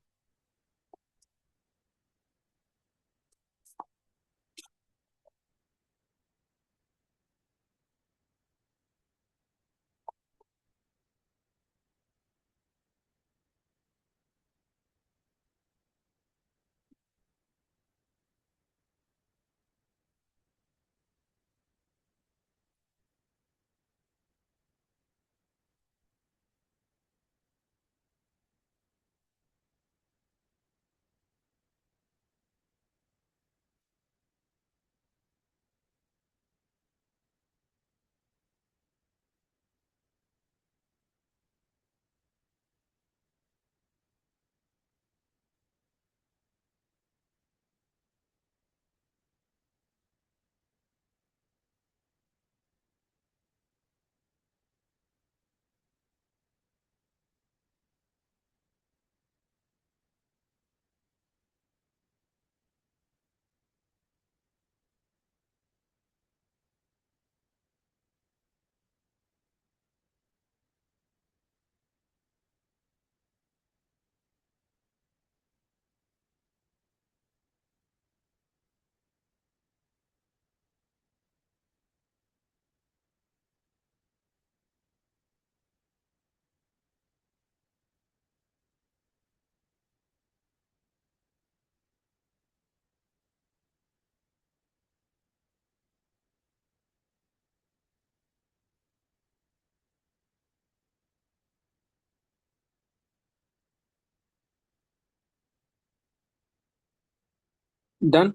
Done,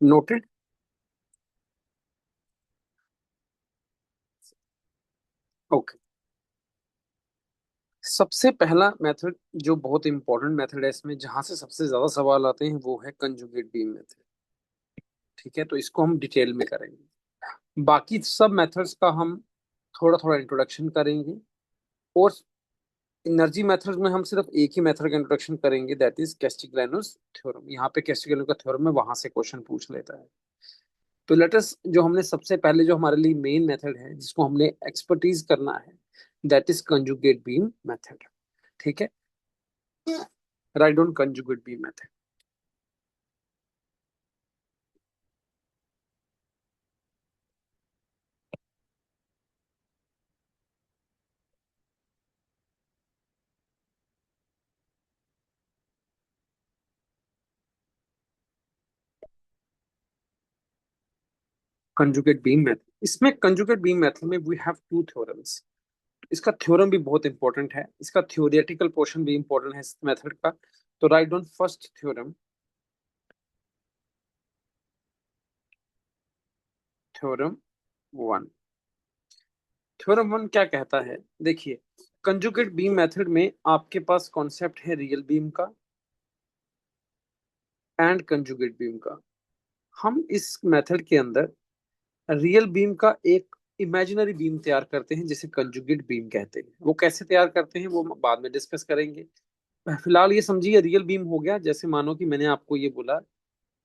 noted. Okay, सबसे पहला मेथड जो बहुत इंपॉर्टेंट मेथड है इसमें, जहां से सबसे ज्यादा सवाल आते हैं, वो है कंजुगेट बीम मेथड। ठीक है, तो इसको हम डिटेल में करेंगे। बाकी सब मेथड्स का हम थोड़ा थोड़ा इंट्रोडक्शन करेंगे। और एनर्जी मेथड्स में हम सिर्फ एक ही मेथड का इंट्रोडक्शन करेंगे, दैट इज कैस्टिग्लियानोस थ्योरम। यहाँ पे कैस्टिग्लियानो का थ्योरम है, वहां से क्वेश्चन पूछ लेता है। तो लेटस, जो हमने सबसे पहले, जो हमारे लिए मेन मेथड है जिसको हमने एक्सपर्टीज करना है, that is conjugate beam method. ठीक है, write down conjugate beam method. Conjugate beam method, इसमें कंजुगेट बीम मेथड में वी हैव टू थ्योरम्स। इसका थ्योरम भी बहुत इंपॉर्टेंट है, इसका थ्योरेटिकल पोर्शन भी इंपॉर्टेंट है इस मेथड का। तो write down first theorem, theorem one. Theorem one क्या कहता है, देखिए। कंजुगेट बीम मेथड में आपके पास कॉन्सेप्ट है रियल बीम का एंड कंजुगेट बीम का। हम इस मेथड के अंदर रियल बीम का एक इमेजिनरी बीम तैयार करते हैं, जिसे कंजुगेट बीम कहते हैं। वो कैसे तैयार करते हैं वो बाद में डिस्कस करेंगे। फिलहाल ये समझिए, रियल बीम हो गया जैसे, मानो कि मैंने आपको ये बोला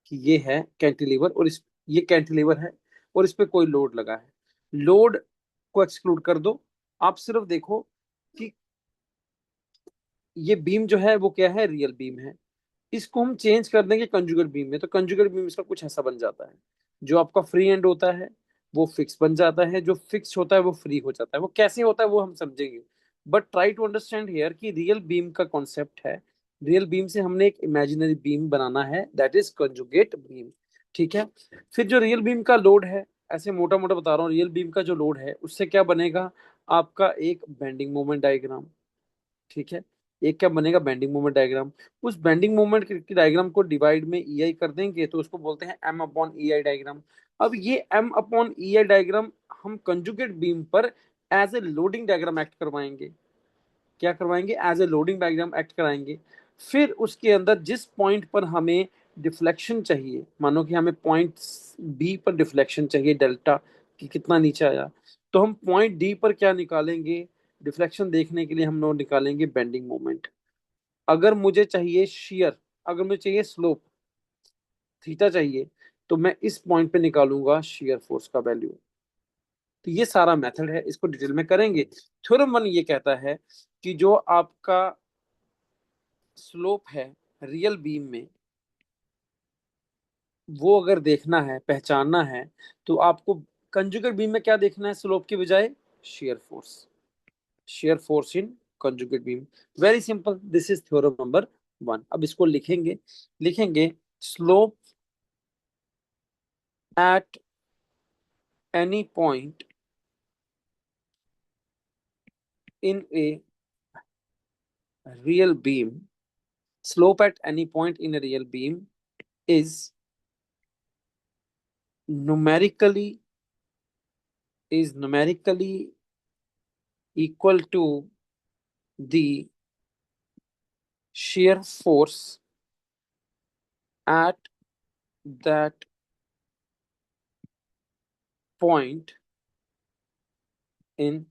कि ये है कैंटिलीवर, और इस ये कैंटिलीवर है, और इस पे कोई लोड लगा है। लोड को एक्सक्लूड कर दो, आप सिर्फ देखो कि ये बीम जो है वो क्या है, रियल बीम है। इसको हम चेंज कर देंगे कंजुगेट बीम में, तो कंजुगेट बीम इसका कुछ ऐसा बन जाता है। जो आपका फ्री एंड होता है वो फिक्स बन जाता है, जो फिक्स होता है वो फ्री हो जाता है। वो कैसे होता है वो हम समझेंगे, but try to understand here कि रियल बीम का कॉन्सेप्ट है। रियल बीम से हमने एक इमेजिनरी बीम बनाना है, दैट इज कंजुगेट बीम। ठीक है, फिर जो रियल बीम का लोड है, ऐसे मोटा मोटा बता रहा हूँ, रियल बीम का जो लोड है उससे क्या बनेगा, आपका एक बेंडिंग मोमेंट डायग्राम। ठीक है, एक क्या बनेगा, बेंडिंग मोमेंट डायग्राम। उस बेंडिंग मोमेंट की डायग्राम को डिवाइड में ई आई कर देंगे, तो उसको बोलते हैं M upon E I diagram. अब ये M upon E I diagram हम कंजुगेट बीम पर as a loading diagram act करवाएंगे। क्या करवाएंगे, as a loading diagram act कराएंगे। फिर उसके अंदर जिस पॉइंट पर हमें डिफ्लेक्शन चाहिए, मानो कि हमें पॉइंट बी पर डिफ्लेक्शन चाहिए, डेल्टा कि कितना नीचे आया, तो हम पॉइंट डी पर क्या निकालेंगे, डिफ्लेक्शन देखने के लिए हम लोग निकालेंगे बेंडिंग मोमेंट। अगर मुझे चाहिए शियर, अगर मुझे चाहिए स्लोप, थीटा चाहिए, तो मैं इस पॉइंट पे निकालूंगा शियर फोर्स का वैल्यू। तो ये सारा मेथड है, इसको डिटेल में करेंगे। थ्योरम वन ये कहता है कि जो आपका स्लोप है रियल बीम में, वो अगर देखना है, पहचानना है, तो आपको कंजुगेट बीम में क्या देखना है, स्लोप के बजाय shear force. Share force in conjugate beam, very simple, this is theorem number one. अब इसको लिखेंगे, लिखेंगे slope at any point in a real beam, slope at any point in a real beam is numerically numerically equal to the shear force at that point in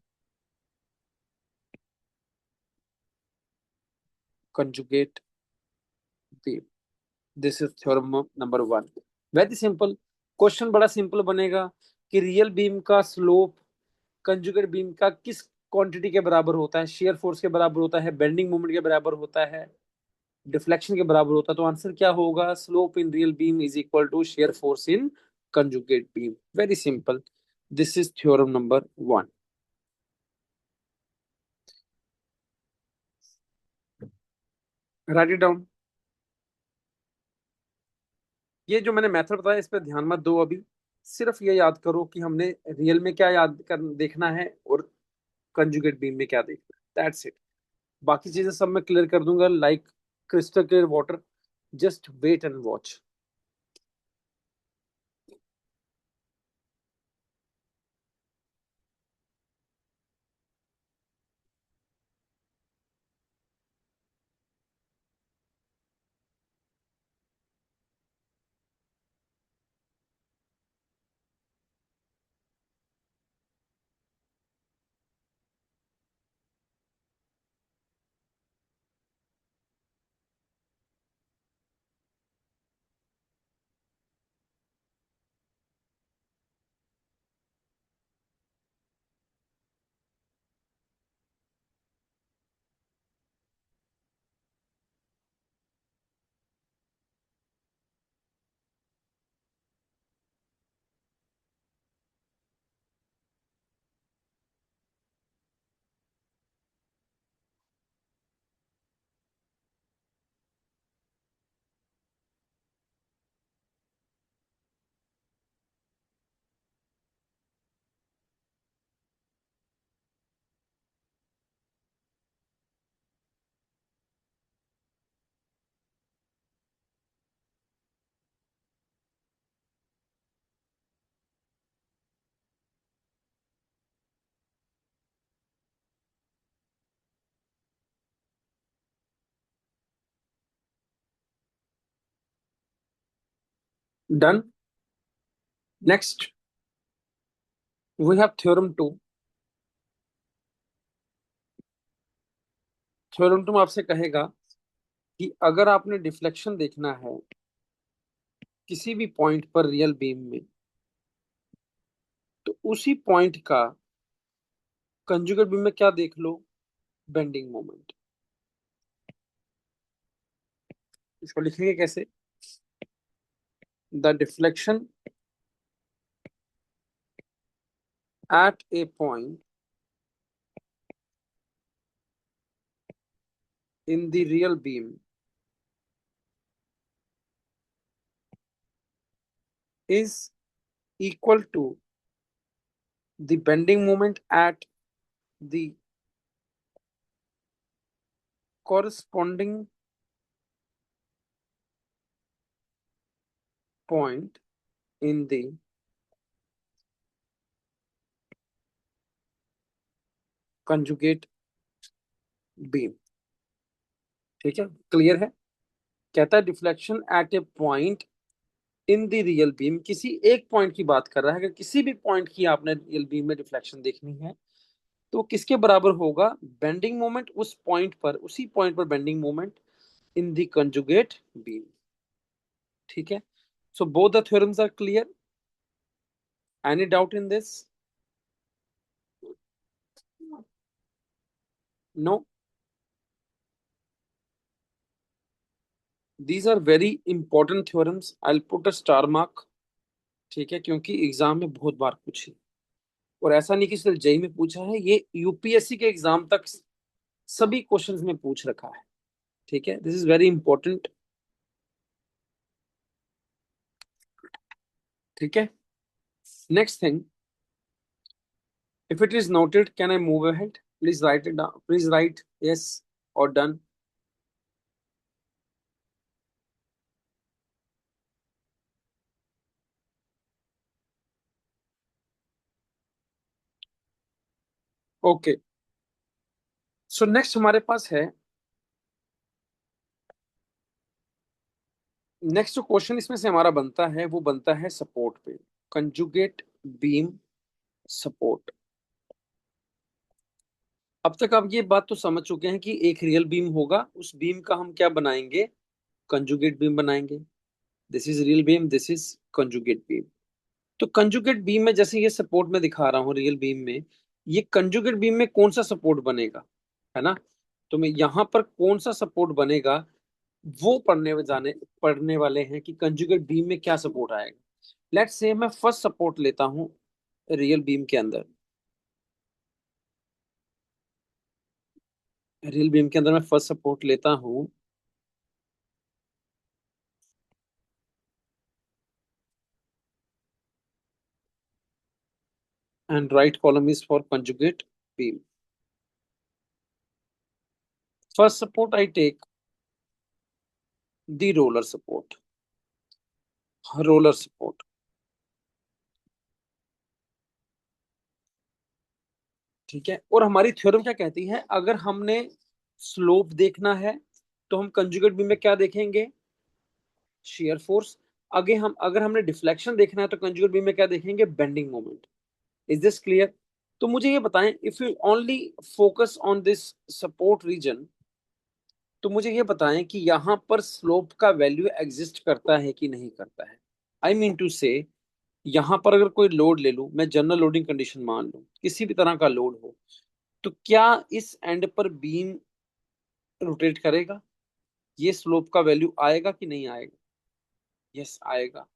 conjugate beam. This is theorem number one, very simple. Question बड़ा simple बनेगा कि real beam का slope conjugate beam का किस quantity के बराबर होता है, शेयर फोर्स के बराबर होता है, बेंडिंग मोमेंट के बराबर होता है, डिफ्लेक्शन के बराबर होता है। तो आंसर क्या होगा, slope in real beam is equal to shear force in conjugate beam, very simple. This is theorem number one, write it down. ये जो मैंने मेथड बताया इस पर ध्यान मत दो अभी, सिर्फ ये याद करो कि हमने रियल में क्या याद कर देखना है और कंजुगेट बीम में क्या देखना है, दैट्स इट। बाकी चीजें सब मैं क्लियर कर दूंगा, like crystal clear water. Just wait and watch. Done. Next, we have theorem 2. Theorem 2 आपसे कहेगा कि अगर आपने डिफ्लेक्शन देखना है किसी भी पॉइंट पर रियल बीम में, तो उसी पॉइंट का कंजुगेट बीम में क्या देख लो? Bending moment. इसको लिखेंगे कैसे? The deflection at A point in the real beam is equal to the bending moment at the corresponding point in the conjugate beam। ठीक है, क्लियर है? कहता है deflection at A point in the real beam, किसी एक point की बात कर रहा है। अगर किसी भी पॉइंट की आपने रियल बीम में डिफ्लेक्शन देखनी है तो किसके बराबर होगा? बेंडिंग मोमेंट उस पॉइंट पर, उसी पॉइंट पर bending moment in the conjugate beam. ठीक है, so both the theorems are clear. Any doubt in this? No. These are very important theorems, I will put a star mark. ठीक है, क्योंकि exam में बहुत बार पूछे, और ऐसा नहीं कि सिर्फ जेई में पूछा है, ये यूपीएससी के एग्जाम तक सभी क्वेश्चंस में पूछ रखा है। ठीक है, दिस इज वेरी इंपॉर्टेंट। ठीक है, next thing, if it is noted can I move ahead? Please right it down, please right yes और डन। ओके, सो नेक्स्ट हमारे पास है, नेक्स्ट जो क्वेश्चन इसमें से हमारा बनता है वो बनता है सपोर्ट पे, कंजुगेट बीम सपोर्ट। अब तक आप ये बात तो समझ चुके हैं कि एक रियल बीम होगा, उस बीम का हम क्या बनाएंगे? कंजुगेट बीम बनाएंगे। This is real beam, this is conjugate beam. तो कंजुगेट बीम में जैसे ये सपोर्ट में दिखा रहा हूँ रियल बीम में, ये कंजुगेट बीम में कौन सा सपोर्ट बनेगा, है ना? तो मैं यहाँ पर कौन सा सपोर्ट बनेगा वो पढ़ने वाले हैं कि कंजुगेट बीम में क्या सपोर्ट आएगा। लेट्स से मैं फर्स्ट सपोर्ट लेता हूँ रियल बीम के अंदर। रियल बीम के अंदर मैं फर्स्ट सपोर्ट लेता हूँ and right column is for conjugate beam. First support I take the roller support, roller support. ठीक है, और हमारी थ्योरम क्या कहती है, अगर हमने स्लोप देखना है तो हम कंजुगेट बीम में क्या देखेंगे, शेयर फोर्स। आगे हम अगर हमने डिफ्लेक्शन देखना है तो कंजुगेट बीम में क्या देखेंगे, bending moment. Is this clear? तो मुझे ये बताएं, if you only focus on this support region, तो मुझे ये बताएं कि यहाँ पर स्लोप का वैल्यू एग्जिस्ट करता है कि नहीं करता है। आई मीन टू से, यहाँ पर अगर कोई लोड ले लूं, मैं जनरल लोडिंग कंडीशन मान लूं, किसी भी तरह का लोड हो, तो क्या इस एंड पर बीम रोटेट करेगा, ये स्लोप का वैल्यू आएगा कि नहीं आएगा? यस आएगा।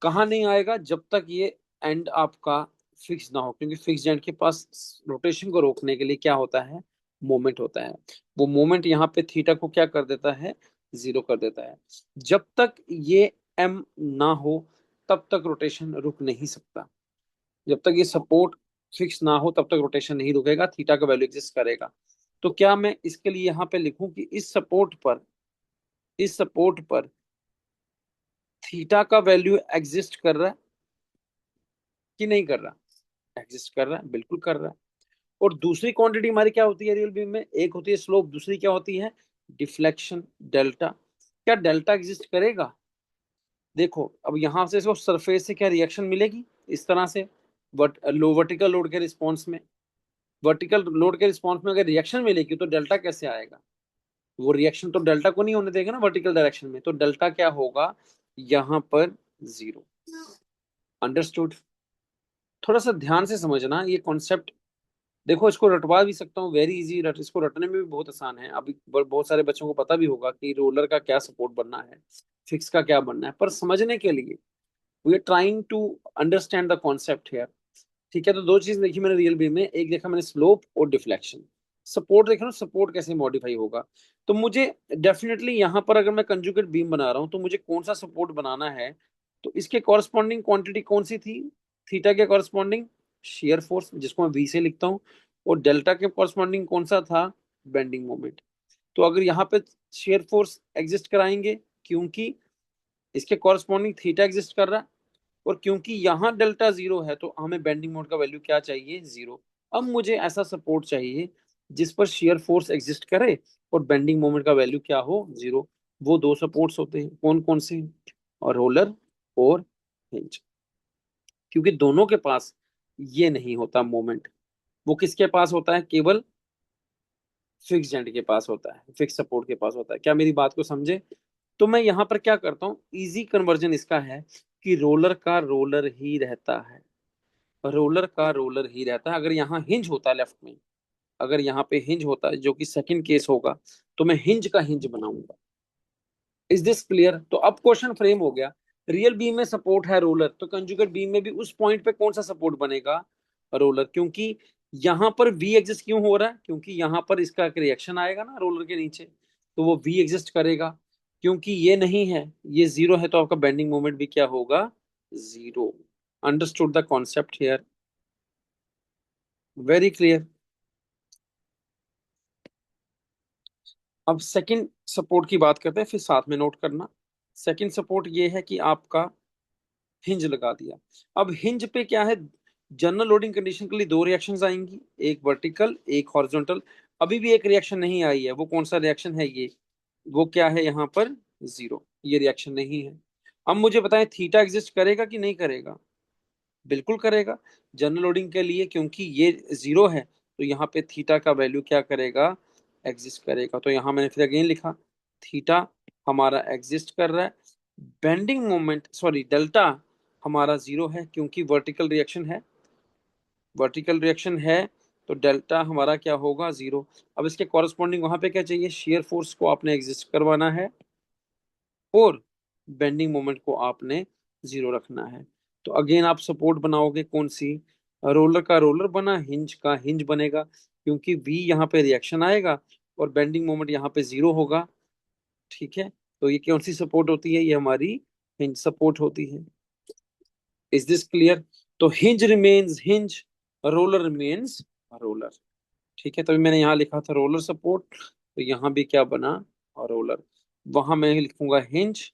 कहाँ नहीं आएगा, जब तक ये एंड आपका फिक्स ना हो, क्योंकि फिक्स एंड के पास रोटेशन को रोकने के लिए क्या होता है, मोमेंट होता है। वो मोमेंट यहाँ पे थीटा को क्या कर देता है, जीरो कर देता है। जब तक ये एम ना हो तब तक रोटेशन रुक नहीं सकता। जब तक ये सपोर्ट फिक्स ना हो तब तक रोटेशन नहीं रुकेगा, थीटा का वैल्यू एग्जिस्ट करेगा। तो क्या मैं इसके लिए यहाँ पे लिखूं कि इस सपोर्ट पर थीटा का वैल्यू एग्जिस्ट कर रहा है कि नहीं कर रहा? एग्जिस्ट कर रहा है, बिल्कुल कर रहा है। और दूसरी क्वांटिटी हमारी क्या होती है रियल बीम में, एक होती है स्लोप, दूसरी क्या होती है, डिफ्लेक्शन, डेल्टा। क्या डेल्टा एग्जिस्ट करेगा? देखो अब यहां से इसको सरफेस से क्या रिएक्शन मिलेगी, इस तरह से, बट लो वर्टिकल लोड के रिस्पॉन्स में, वर्टिकल लोड के रिस्पॉन्स में अगर रिएक्शन मिलेगी तो डेल्टा कैसे आएगा? वो रिएक्शन तो डेल्टा को नहीं होने देगा ना वर्टिकल डायरेक्शन में, तो डेल्टा क्या होगा यहाँ पर, जीरो। अंडरस्टूड? थोड़ा सा ध्यान से समझना ये कॉन्सेप्ट। देखो इसको रटवा भी सकता हूँ, वेरी इजी, इसको रटने में भी बहुत आसान है। अभी बहुत सारे बच्चों को पता भी होगा कि रोलर का क्या सपोर्ट बनना है, फिक्स का क्या बनना है, पर समझने के लिए we are trying to understand the concept here. ठीक है, तो दो चीज देखी मैंने रियल बीम में, एक देखा मैंने स्लोप और डिफ्लेक्शन। सपोर्ट देखा ना, सपोर्ट कैसे मॉडिफाई होगा। तो मुझे डेफिनेटली यहाँ पर अगर मैं कंजुगेट बीम बना रहा हूँ तो मुझे कौन सा सपोर्ट बनाना है, तो इसके कॉरस्पॉन्डिंग क्वांटिटी कौन सी थी, थीटा के कॉरस्पॉन्डिंग शेयर फोर्स, जिसको मैं वी से लिखता हूँ, और डेल्टा के कॉरस्पॉन्डिंग कौन सा था, बेंडिंग मोमेंट। तो अगर यहाँ पे शेयर फोर्स एग्जिस्ट कराएंगे, क्योंकि इसके कॉरस्पॉन्डिंग थीटा एग्जिस्ट कर रहा है, और क्योंकि यहाँ डेल्टा जीरो है तो हमें बेंडिंग मोड का वैल्यू क्या चाहिए, जीरो। अब मुझे ऐसा सपोर्ट चाहिए जिस पर शेयर फोर्स एग्जिस्ट करे और बेंडिंग मोमेंट का वैल्यू क्या हो, जीरो। वो दो सपोर्ट्स होते हैं, कौन कौन से, और रोलर और हिंज। क्योंकि दोनों के पास ये नहीं होता मोमेंट, वो किसके पास होता है, केवल फिक्स एंड के पास होता है, फिक्स सपोर्ट के पास होता है। क्या मेरी बात को समझे? तो मैं यहाँ पर क्या करता हूँ, इजी कन्वर्जन इसका है कि रोलर का रोलर ही रहता है, रोलर का रोलर ही रहता है। अगर यहाँ हिंज होता लेफ्ट में, अगर यहाँ पे हिंज होता जो कि सेकंड केस होगा, तो मैं हिंज का हिंज बनाऊंगा। Is this clear? तो अब क्वेश्चन फ्रेम हो गया, रियल बीम में सपोर्ट है रोलर, तो कंजुगेट बीम में भी उस पॉइंट पे कौन सा सपोर्ट बनेगा, रोलर। क्योंकि यहाँ पर वी एग्जिस्ट क्यों हो रहा है, क्योंकि यहाँ पर इसका एक रिएक्शन आएगा ना रोलर के नीचे, तो वो वी एग्जिस्ट करेगा। क्योंकि ये नहीं है, ये जीरो है, तो आपका बेंडिंग मोमेंट भी क्या होगा, zero. Understood the concept here? Very clear. अब सेकंड सपोर्ट की बात करते हैं, फिर साथ में नोट करना। सेकंड सपोर्ट ये है कि आपका हिंज लगा दिया। अब हिंज पे क्या है, जनरल लोडिंग कंडीशन के लिए दो रिएक्शंस आएंगी, एक वर्टिकल एक हॉरिजॉन्टल। अभी भी एक रिएक्शन नहीं आई है, वो कौन सा रिएक्शन है ये, वो क्या है यहाँ पर, जीरो, ये रिएक्शन नहीं है। अब मुझे बताएं थीटा एग्जिस्ट करेगा कि नहीं करेगा, बिल्कुल करेगा जनरल लोडिंग के लिए, क्योंकि ये जीरो है तो यहाँ पे थीटा का वैल्यू क्या करेगा, एग्जिस्ट करेगा। तो यहाँ मैंने फिर अगेन लिखा, थीटा हमारा एग्जिस्ट कर रहा है, बेंडिंग मोमेंट सॉरी डेल्टा हमारा जीरो है, क्योंकि वर्टिकल रिएक्शन है, तो डेल्टा हमारा क्या होगा, जीरो। अब इसके कॉरस्पॉन्डिंग वहां पे क्या चाहिए, शेयर फोर्स को आपने एग्जिस्ट करवाना है, और बेंडिंग मोमेंट को आपने जीरो रखना है। तो अगेन आप सपोर्ट बनाओगे कौन सी, रोलर का रोलर बना, हिंज का हिंज बनेगा, क्योंकि वी यहाँ पे रिएक्शन आएगा और बेंडिंग मोमेंट यहाँ पे जीरो होगा। ठीक है, तो ये कौन सी सपोर्ट होती है, ये हमारी हिंज सपोर्ट होती है। Is this clear? तो hinge remains hinge, roller remains roller. ठीक है, तभी मैंने यहाँ लिखा था रोलर सपोर्ट, तो यहाँ भी क्या बना, रोलर। वहां मैं लिखूंगा हिंज,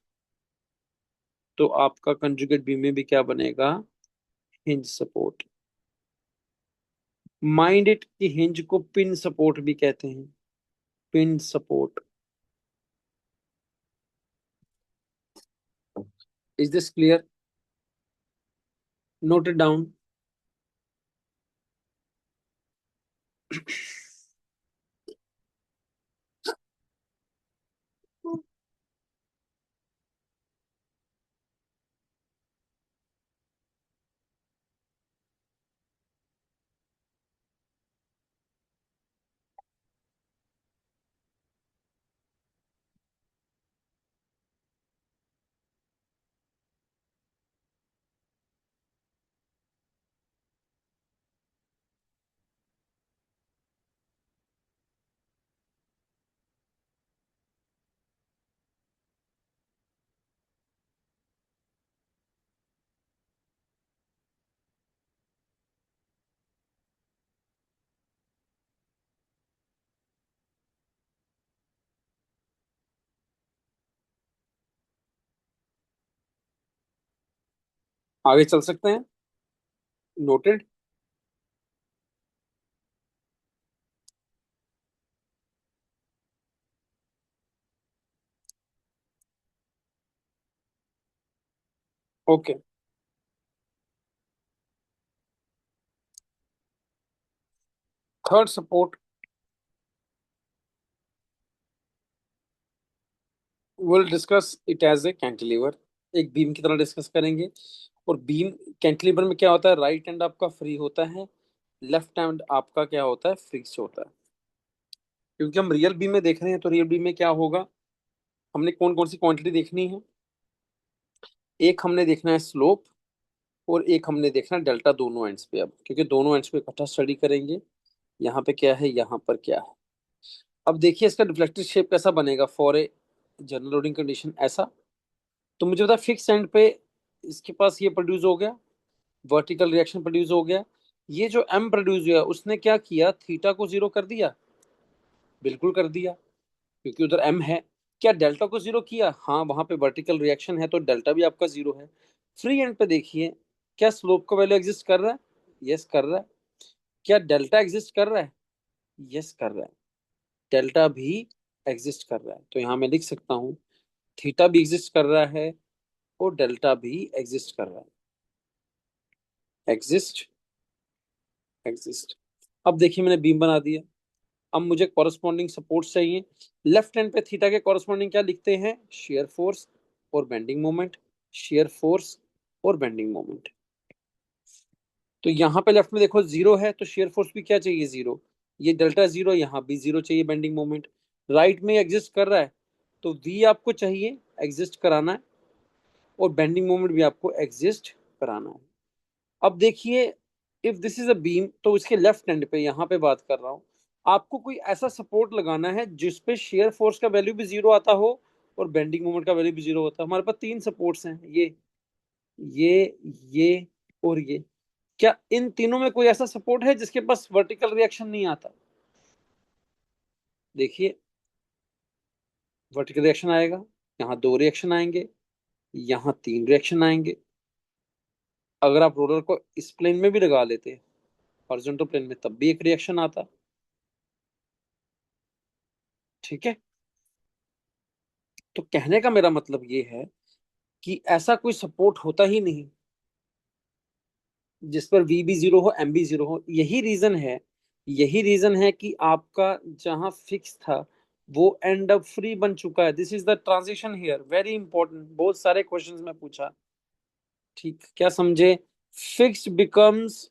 तो आपका कंजुगेट बीम में भी क्या बनेगा, हिंज सपोर्ट। माइंड इट कि हिंज को पिन सपोर्ट भी कहते हैं, pin support. Is this clear? Note it down. आगे चल सकते हैं। Noted. Okay. Third support will discuss it as a cantilever, एक बीम की तरह डिस्कस करेंगे। और बीम कैंटिलीवर में क्या होता है, राइट हैंड आपका फ्री होता है, लेफ्ट हैंड आपका क्या होता है, फिक्स होता है। क्योंकि हम रियल बीम में देख रहे हैं, तो रियल बीम में क्या होगा, हमने कौन कौन सी क्वांटिटी देखनी है, एक हमने देखना है स्लोप, और एक हमने देखना है डेल्टा, दोनों एंड्स पे। अब क्योंकि दोनों एंड्स पे इकट्ठा स्टडी करेंगे, यहाँ पे क्या है, यहाँ पर क्या है। अब देखिए इसका डिफ्लेक्टेड शेप कैसा बनेगा for a general loading condition, ऐसा। तो मुझे बता फिक्स एंड पे इसके पास ये प्रोड्यूस हो गया, वर्टिकल रिएक्शन प्रोड्यूस हो गया। ये जो एम प्रोड्यूस हुआ उसने क्या किया, थीटा को जीरो कर दिया, बिल्कुल कर दिया, क्योंकि उधर एम है। क्या डेल्टा को जीरो किया, हाँ, वहां पे वर्टिकल रिएक्शन है तो डेल्टा भी आपका जीरो है। फ्री एंड पे देखिए, क्या स्लोप का वैल्यू एग्जिस्ट कर रहा है, यस कर रहा है। क्या डेल्टा एग्जिस्ट कर रहा है, यस कर रहा है। डेल्टा भी एग्जिस्ट कर रहा है, तो यहाँ मैं लिख सकता हूँ थीटा भी एग्जिस्ट कर रहा है और डेल्टा भी एग्जिस्ट कर रहा है। Exist, exist. अब देखिए मैंने बीम बना दिया। अब मुझे कॉरस्पॉन्डिंग सपोर्ट चाहिए। लेफ्ट हैंड पे थीटा के कॉरस्पॉन्डिंग क्या लिखते हैं, शेयर फोर्स और बेंडिंग मोमेंट, शेयर फोर्स और बेंडिंग मोमेंट। तो यहाँ पे लेफ्ट में देखो जीरो है, तो शेयर फोर्स भी क्या चाहिए, जीरो। ये डेल्टा जीरो, यहाँ भी जीरो चाहिए बेंडिंग मोमेंट। राइट में एग्जिस्ट कर रहा है, तो वी आपको चाहिए, एग्जिस्ट कराना है, और बेंडिंग मोमेंट भी आपको एग्जिस्ट कराना है। अब देखिए, if this is a beam, तो इसके लेफ्ट एंड पे यहाँ पे बात कर रहा हूँ, आपको कोई ऐसा सपोर्ट लगाना है जिसपे शेयर फोर्स का वैल्यू भी जीरो आता हो और बेंडिंग मोमेंट का वैल्यू भी जीरो होता है। हमारे पास तीन सपोर्ट्स हैं, ये ये और ये। क्या इन तीनों में कोई ऐसा सपोर्ट है जिसके पास वर्टिकल रिएक्शन नहीं आता? देखिए, वर्टिकल रिएक्शन आएगा, यहाँ दो रिएक्शन आएंगे, यहाँ तीन रिएक्शन आएंगे। अगर आप रोलर को इस प्लेन में भी लगा लेते, हॉरिजॉन्टल प्लेन में, तब भी एक रिएक्शन आता। ठीक है। तो कहने का मेरा मतलब ये है कि ऐसा कोई सपोर्ट होता ही नहीं जिस पर वी भी जीरो हो, एम भी जीरो हो। यही रीजन है कि आपका जहां फिक्स था वो एंड अप फ्री बन चुका है। This is the transition here, very important, बहुत सारे क्वेश्चंस में पूछा। ठीक, क्या समझे? Fixed becomes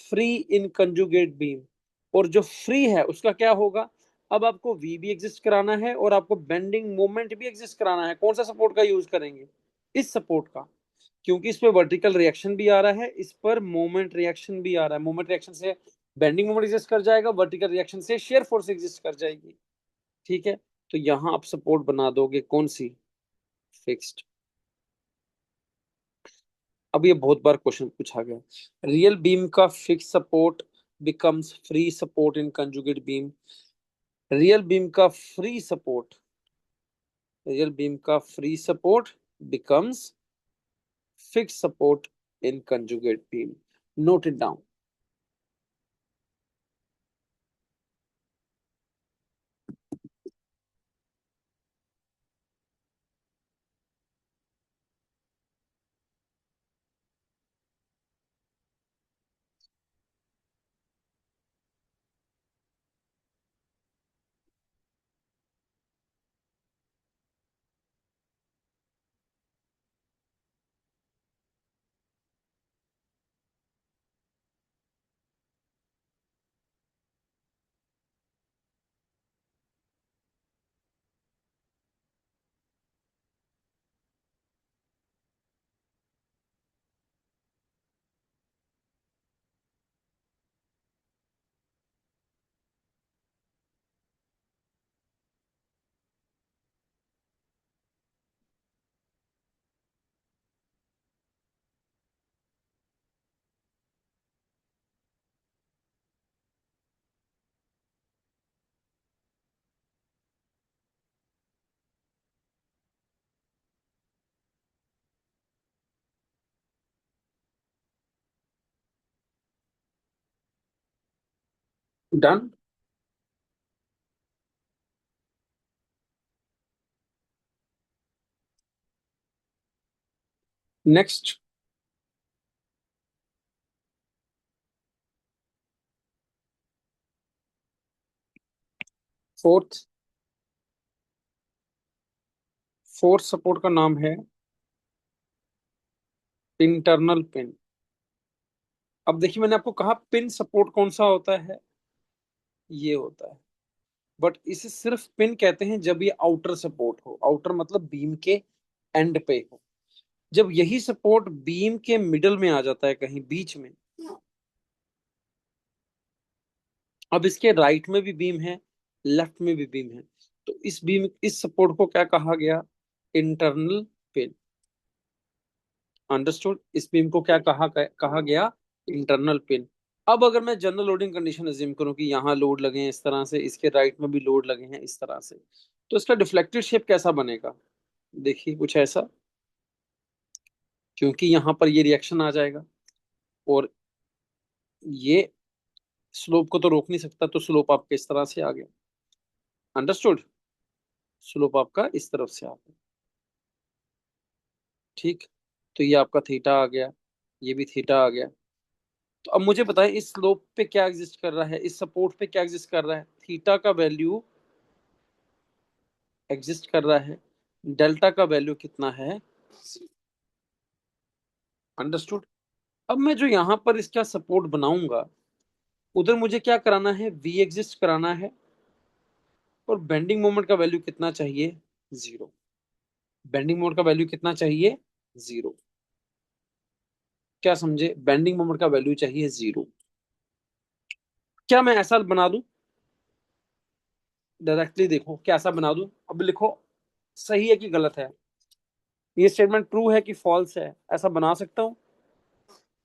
free in conjugate beam, और जो फ्री है उसका क्या होगा, अब आपको वी भी एग्जिस्ट कराना है और आपको बेंडिंग मोमेंट भी एग्जिस्ट कराना है। कौन सा सपोर्ट का यूज करेंगे, इस सपोर्ट का, क्योंकि इस पे वर्टिकल रिएक्शन भी आ रहा है, इस पर मोमेंट रिएक्शन भी आ रहा है। मोमेंट रिएक्शन से बेंडिंग मोमेंट एग्जिस्ट कर जाएगा, वर्टिकल रिएक्शन से शेयर फोर्स एग्जिस्ट कर जाएगी। ठीक है। तो यहां आप सपोर्ट बना दोगे कौन सी, फिक्स्ड। अब ये बहुत बार क्वेश्चन पूछा गया, रियल बीम का fix support becomes free support in conjugate beam. Real beam का फ्री सपोर्ट रियल बीम का free support becomes fix support in conjugate beam. Note it down. Done. Next, fourth. Fourth support का नाम है internal pin. अब देखिए, मैंने आपको कहा पिन सपोर्ट कौन सा होता है, ये होता है। बट इसे सिर्फ पिन कहते हैं जब ये आउटर सपोर्ट हो। आउटर मतलब बीम के एंड पे हो। जब यही सपोर्ट बीम के मिडल में आ जाता है, कहीं बीच में, अब इसके राइट में भी बीम है, लेफ्ट में भी बीम है, तो इस सपोर्ट को क्या कहा गया? Internal pin. अंडरस्टूड? इस बीम को क्या कहा गया? Internal pin. अब अगर मैं जनरल लोडिंग कंडीशन अज्यूम करूं कि यहाँ लोड लगे हैं इस तरह से, इसके राइट में भी लोड लगे हैं इस तरह से, तो इसका डिफ्लेक्टेड शेप कैसा बनेगा? देखिए कुछ ऐसा। क्योंकि यहाँ पर ये रिएक्शन आ जाएगा, और ये स्लोप को तो रोक नहीं सकता, तो स्लोप आपके इस तरह से आ गया। अंडरस्टूड? स्लोप आपका इस तरफ से आ गया। ठीक। तो ये आपका थीटा आ गया, ये भी थीटा आ गया। तो अब मुझे बताएं, इस स्लोप पे क्या एग्जिस्ट कर रहा है, इस सपोर्ट पे क्या एग्जिस्ट कर रहा है? थीटा का वैल्यू एग्जिस्ट कर रहा है। डेल्टा का वैल्यू कितना है? अंडरस्टूड? अब मैं जो यहाँ पर इसका सपोर्ट बनाऊंगा, उधर मुझे क्या कराना है? वी एग्जिस्ट कराना है। और बेंडिंग मोमेंट का वैल्यू कितना चाहिए? जीरो। बेंडिंग मोमेंट का वैल्यू कितना चाहिए? जीरो। क्या समझे? बेंडिंग मोमेंट का वैल्यू चाहिए जीरो। क्या मैं ऐसा बना दूं? डायरेक्टली देखो, क्या ऐसा बना दूं? अब लिखो, सही है कि गलत है, ये स्टेटमेंट ट्रू है कि फॉल्स है, ऐसा बना सकता हूं?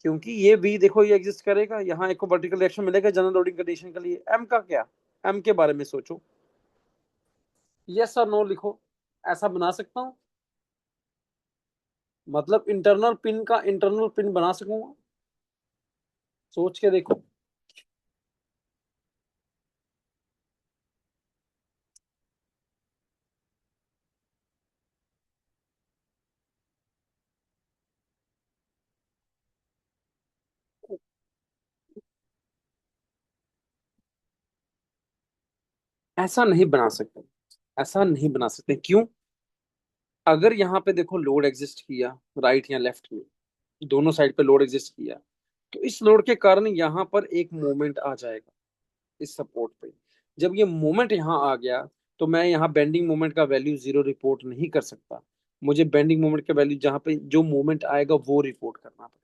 क्योंकि ये भी देखो, ये एग्जिस्ट करेगा, यहाँ एक वर्टिकल रिएक्शन मिलेगा जनरल लोडिंग कंडीशन के लिए। एम का क्या? एम के बारे में सोचो। यस और नो लिखो। ऐसा बना सकता हूं? मतलब इंटरनल पिन का इंटरनल पिन बना सकूंगा? सोच के देखो। ऐसा नहीं बना सकते। ऐसा नहीं बना सकते, क्यों? अगर यहाँ पे देखो लोड एग्जिस्ट किया, राइट या लेफ्ट में, दोनों साइड पे लोड एग्जिस्ट किया, तो इस लोड के कारण यहाँ पर एक मोमेंट आ जाएगा इस सपोर्ट पे। जब ये मोमेंट यहाँ आ गया, तो मैं यहाँ बेंडिंग मोमेंट का वैल्यू जीरो रिपोर्ट नहीं कर सकता। मुझे बेंडिंग मोमेंट का वैल्यू, जहाँ पे जो मोमेंट आएगा वो रिपोर्ट करना पड़ेगा।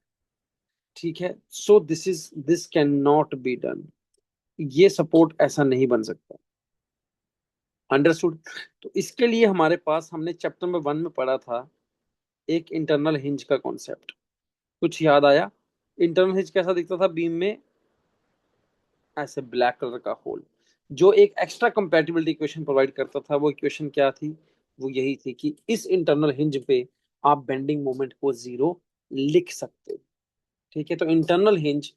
ठीक है? So this can not be done. ये सपोर्ट ऐसा नहीं बन सकता। अंडरस्टूड? तो इसके लिए हमारे पास, हमने चैप्टर में 1 में पढ़ा था एक इंटरनल हिंज का कॉन्सेप्ट। कुछ याद आया? इंटरनल हिंज कैसा दिखता था बीम में? ऐसे ब्लैक कलर का होल, जो एक एक्स्ट्रा कंपैटिबिलिटी इक्वेशन प्रोवाइड करता था। वो इक्वेशन क्या थी? वो यही थी कि इस इंटरनल हिंज पे आप बेंडिंग मोमेंट को जीरो लिख सकते हो। ठीक है, तो इंटरनल हिंज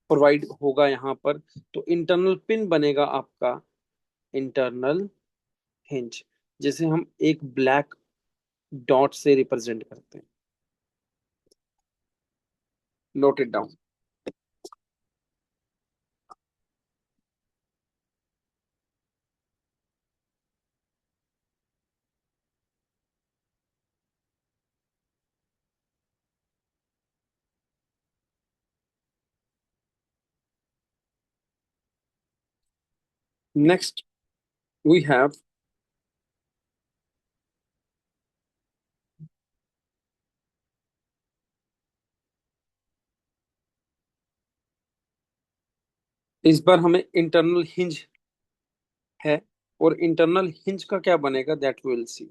प्रोवाइड होगा यहाँ पर। तो इंटरनल पिन बनेगा आपका इंटरनल हिंज, जिसे हम एक ब्लैक डॉट से रिप्रेजेंट करते हैं। Note it down. Next we have, इस बार हमें इंटरनल हिंज है, और इंटरनल हिंज का क्या बनेगा दैट विल सी।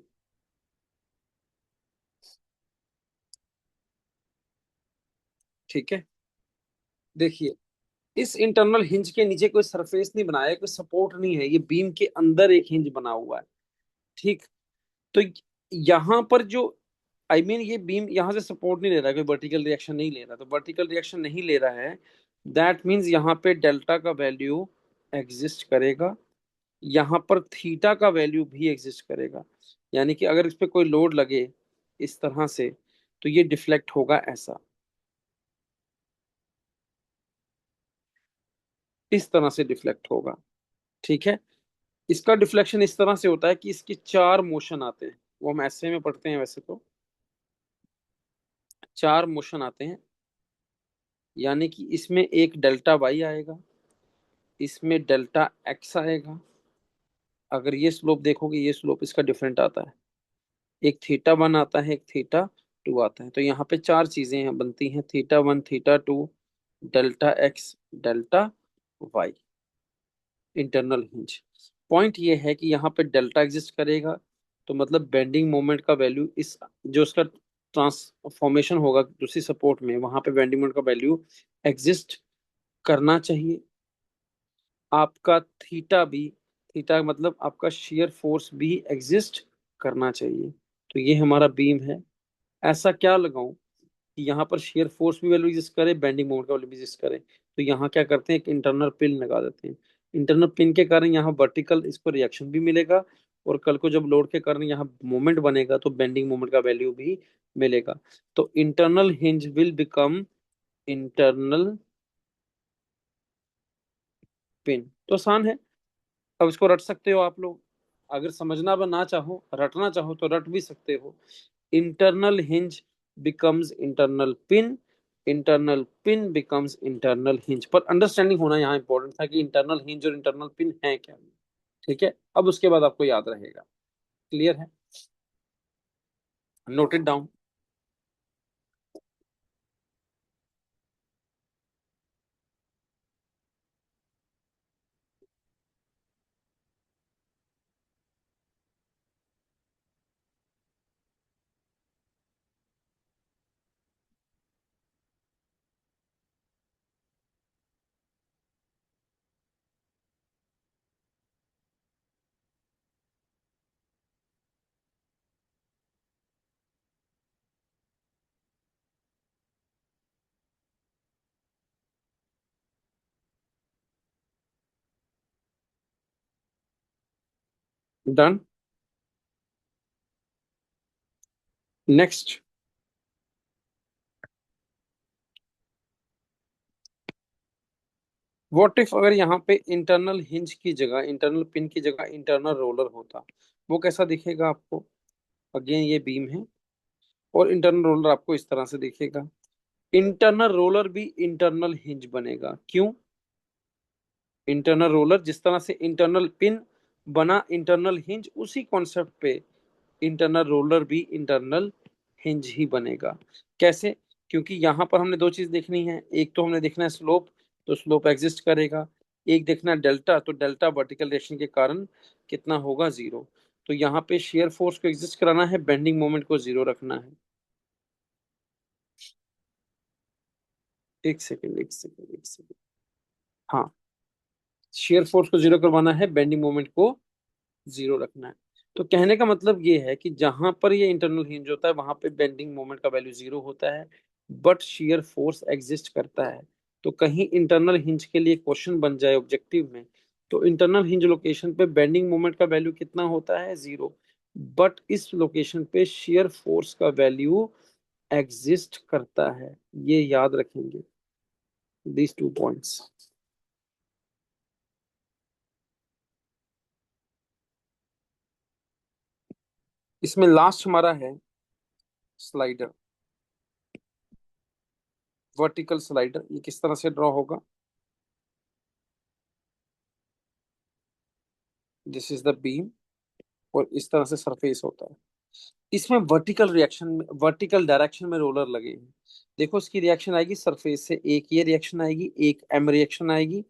ठीक है, देखिए, इस इंटरनल हिंज के नीचे कोई सरफेस नहीं बनाया है, कोई सपोर्ट नहीं है, ये बीम के अंदर एक हिंज बना हुआ है। ठीक, तो यहाँ पर जो ये बीम यहाँ से सपोर्ट नहीं ले रहा है, कोई वर्टिकल रिएक्शन नहीं ले रहा, तो वर्टिकल रिएक्शन नहीं ले रहा है, दैट मीन्स यहाँ पे डेल्टा का वैल्यू एग्जिस्ट करेगा, यहाँ पर थीटा का वैल्यू भी एग्जिस्ट करेगा। यानी कि अगर इस पे कोई लोड लगे इस तरह से, तो ये डिफ्लेक्ट होगा ऐसा, इस तरह से डिफ्लेक्ट होगा। ठीक है, इसका डिफ्लेक्शन इस तरह से होता है कि इसके चार मोशन आते हैं, वो हम ऐसे में पढ़ते हैं वैसे तो। चार मोशन आते हैं, यानी कि इसमें एक डेल्टा वाई आएगा, इसमें डेल्टा एक्स आएगा। अगर ये स्लोप देखोगे, ये स्लोप इसका डिफरेंट आता है, एक थीटा वन आता है, एक थीटा टू आता है। तो यहाँ पे चार चीजें हैं बनती हैं, theta one, theta two, delta x, delta y, internal hinge. Point ये है कि यहाँ पे डेल्टा एग्जिस्ट करेगा, तो मतलब बेंडिंग मोमेंट का वैल्यू इस, जो उसका ट्रांसफॉर्मेशन होगा दूसरी सपोर्ट में, वहां पे बेंडिंग मोमेंट का वैल्यू एग्जिस्ट करना चाहिए। आपका थीटा भी, थीटा मतलब आपका शेयर फोर्स भी एग्जिस्ट करना चाहिए। तो ये हमारा बीम है। ऐसा क्या लगाऊं कि यहाँ पर शेयर फोर्स भी वैल्यू एग्जिस्ट करे, बेंडिंग मोमेंट का वैल्यू भी एग्जिस्ट करे। तो यहाँ क्या करते हैं, एक इंटरनल पिन लगा देते हैं। इंटरनल पिन के कारण यहाँ वर्टिकल इसको रिएक्शन भी मिलेगा, और कल को जब लोड के कारण यहाँ मोमेंट बनेगा तो बेंडिंग मोमेंट का वैल्यू भी मिलेगा। तो internal hinge will become internal pin. तो आसान है, अब इसको रट सकते हो आप लोग। अगर समझना ना चाहो, रटना चाहो तो रट भी सकते हो। Internal hinge becomes internal pin, internal pin becomes internal hinge. पर अंडरस्टैंडिंग होना यहाँ इंपॉर्टेंट था कि इंटरनल हिंज और इंटरनल पिन है क्या। ठीक है, अब उसके बाद आपको याद रहेगा। क्लियर है, note it down. Done. Next, what if अगर यहाँ पे इंटरनल हिंज की जगह, इंटरनल पिन की जगह इंटरनल रोलर होता, वो कैसा दिखेगा आपको। अगेन ये बीम है, और इंटरनल रोलर आपको इस तरह से दिखेगा। इंटरनल रोलर भी इंटरनल हिंज बनेगा, क्यों। इंटरनल रोलर जिस तरह से इंटरनल पिन बना इंटरनल हिंज, उसी कॉन्सेप्ट पे इंटरनल रोलर भी इंटरनल हिंज ही बनेगा। कैसे, क्योंकि यहाँ पर हमने दो चीज देखनी है, एक तो हमने देखना है स्लोप, तो स्लोप एग्जिस्ट करेगा। एक देखना है डेल्टा, तो डेल्टा वर्टिकल रिएक्शन के कारण कितना होगा, जीरो। तो यहाँ पे शेयर फोर्स को एग्जिस्ट कराना है, बेंडिंग मोमेंट को जीरो रखना है। एक सेकेंड, एक सेकेंड, एक सेकेंड। हाँ, शेयर फोर्स को जीरो करवाना है, बेंडिंग मोमेंट को जीरो रखना है। तो कहने का मतलब ये है कि जहां पर ये इंटरनल हिंज होता है वहां पे बेंडिंग मोमेंट का वैल्यू 0 होता है, बट शियर फोर्स एग्जिस्ट करता है। तो कहीं इंटरनल हिंज के लिए क्वेश्चन बन जाए ऑब्जेक्टिव में, तो इंटरनल हिंज लोकेशन पे बेंडिंग मोमेंट का वैल्यू कितना होता है, 0। बट इस लोकेशन पे शियर फोर्स का वैल्यू एग्जिस्ट करता है। ये याद रखेंगे, दीज 2 पॉइंट्स। इसमें लास्ट हमारा है स्लाइडर, वर्टिकल स्लाइडर। ये किस तरह से ड्रॉ होगा? दिस इज द बीम, और इस तरह से सरफेस होता है। इसमें वर्टिकल रिएक्शन में, वर्टिकल डायरेक्शन में रोलर लगे हैं। देखो इसकी रिएक्शन आएगी सरफेस से, एक ये रिएक्शन आएगी, एक एम रिएक्शन आएगी,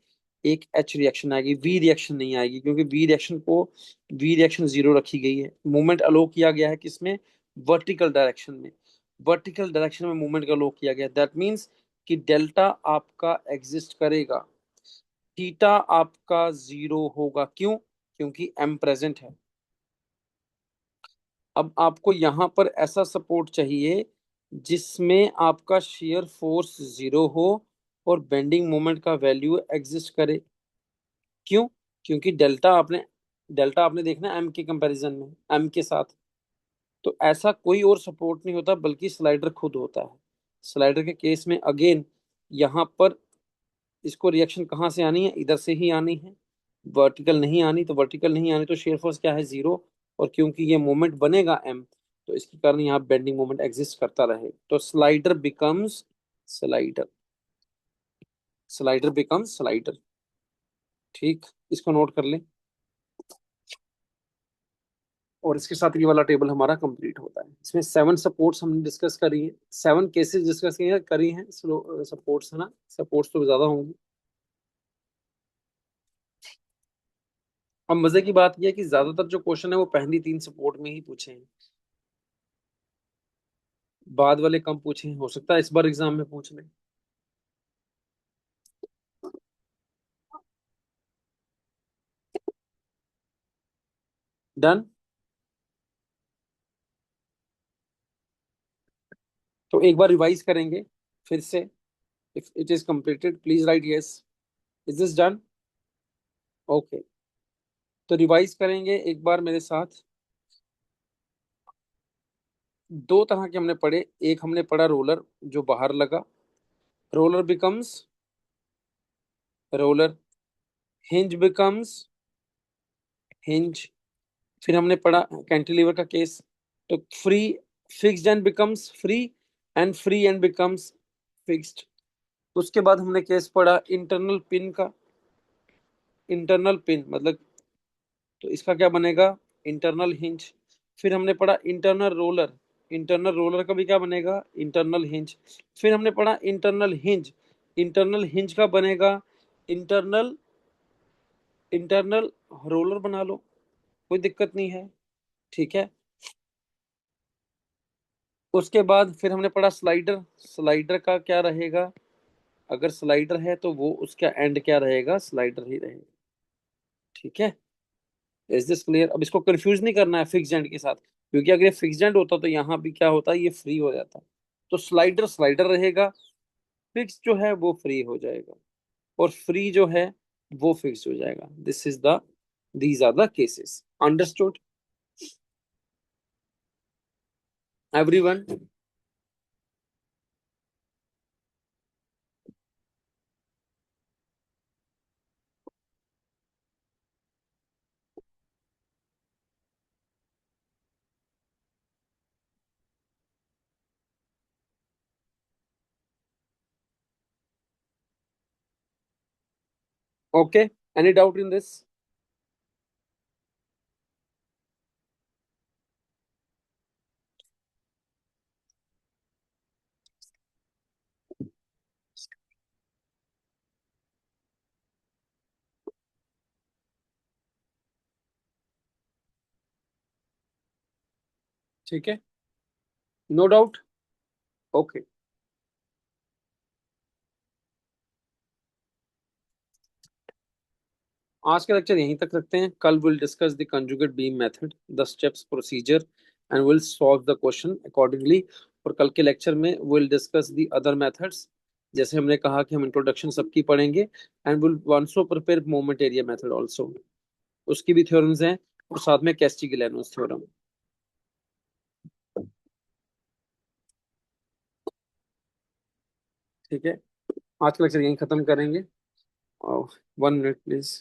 एक एच रिएक्शन आएगी। वी रिएक्शन नहीं आएगी, क्योंकि वी रिएक्शन 0 रखी गई है। मूवमेंट अलो किया गया है किसमें? वर्टिकल डायरेक्शन में। वर्टिकल डायरेक्शन में मूवमेंट का अलो किया गया, दैट मीन्स कि डेल्टा आपका एग्जिस्ट करेगा, थीटा आपका 0 होगा। क्यों? क्योंकि एम प्रेजेंट है। अब आपको यहां पर ऐसा सपोर्ट चाहिए जिसमें आपका शेयर फोर्स 0 हो और बेंडिंग मोमेंट का वैल्यू एग्जिस्ट करे। क्यों? क्योंकि डेल्टा आपने देखना एम के कंपैरिजन में, एम के साथ। तो ऐसा कोई और सपोर्ट नहीं होता, बल्कि स्लाइडर खुद होता है। स्लाइडर के केस में अगेन, यहाँ पर इसको रिएक्शन कहाँ से आनी है? इधर से ही आनी है। वर्टिकल नहीं आनी, तो वर्टिकल नहीं आनी तो शेयर फोर्स क्या है? 0। और क्योंकि ये मोमेंट बनेगा एम, तो इसके कारण यहाँ बेंडिंग मोमेंट एग्जिस्ट करता रहे, तो स्लाइडर स्लाइडर बिकम्स स्लाइडर। ठीक, इसको नोट कर लें। और इसके साथ ये वाला टेबल हमारा कंप्लीट होता है। इसमें 7 सपोर्ट्स हमने डिस्कस करी है, 7 केसेस डिस्कस करी हैं सपोर्ट्स, है ना? सपोर्ट्स तो ज्यादा होंगी। अब मजे की बात यह है कि ज्यादातर जो क्वेश्चन है वो पहली 3 सपोर्ट में ही पूछे हैं, बाद वाले कम पूछे हैं। हो सकता है इस बार एग्जाम में पूछ लें। डन। तो एक बार रिवाइज करेंगे फिर से। If it is completed please right yes. Is this done? Okay. तो रिवाइज करेंगे एक बार मेरे साथ। दो तरह के हमने पढ़े, एक हमने पढ़ा रोलर जो बाहर लगा, roller becomes roller, hinge becomes hinge. फिर हमने पढ़ा कैंटिलीवर का केस, तो free, fixed and becomes free, and free and becomes fixed. उसके बाद हमने केस पढ़ा इंटरनल पिन का। इंटरनल पिन मतलब, तो इसका क्या बनेगा? Internal hinge. फिर हमने पढ़ा इंटरनल रोलर, इंटरनल रोलर का भी क्या बनेगा? Internal hinge. फिर हमने पढ़ा इंटरनल हिंज, इंटरनल हिंज का बनेगा इंटरनल इंटरनल रोलर बना लो, कोई दिक्कत नहीं है। ठीक है। उसके बाद फिर हमने पढ़ा स्लाइडर, स्लाइडर का क्या रहेगा? अगर स्लाइडर है तो वो उसका एंड क्या रहेगा? स्लाइडर ही रहेगा। ठीक है। Is this clear? अब इसको कंफ्यूज नहीं करना है फिक्स एंड के साथ, क्योंकि अगर ये फिक्स एंड होता तो यहाँ भी क्या होता, ये फ्री हो जाता। तो स्लाइडर स्लाइडर रहेगा, फिक्स जो है वो फ्री हो जाएगा, और फ्री जो है वो फिक्स हो जाएगा। These are the cases. Understood everyone? Okay, any doubt in this? ठीक है, नो डाउट। ओके। आज का लेक्चर यहीं तक रखते हैं। कल will discuss the conjugate beam method, the steps procedure, and will solve the question accordingly. और कल के लेक्चर में will discuss the other methods, जैसे हमने कहा कि हम इंट्रोडक्शन सबकी पढ़ेंगे, and will also prepare moment area method also, उसकी भी थ्योरम्स हैं, और साथ में कैस्टिग्लियानोस थ्योरम। ठीक है, आज का लेक्चर यहीं खत्म करेंगे। 1 मिनट प्लीज।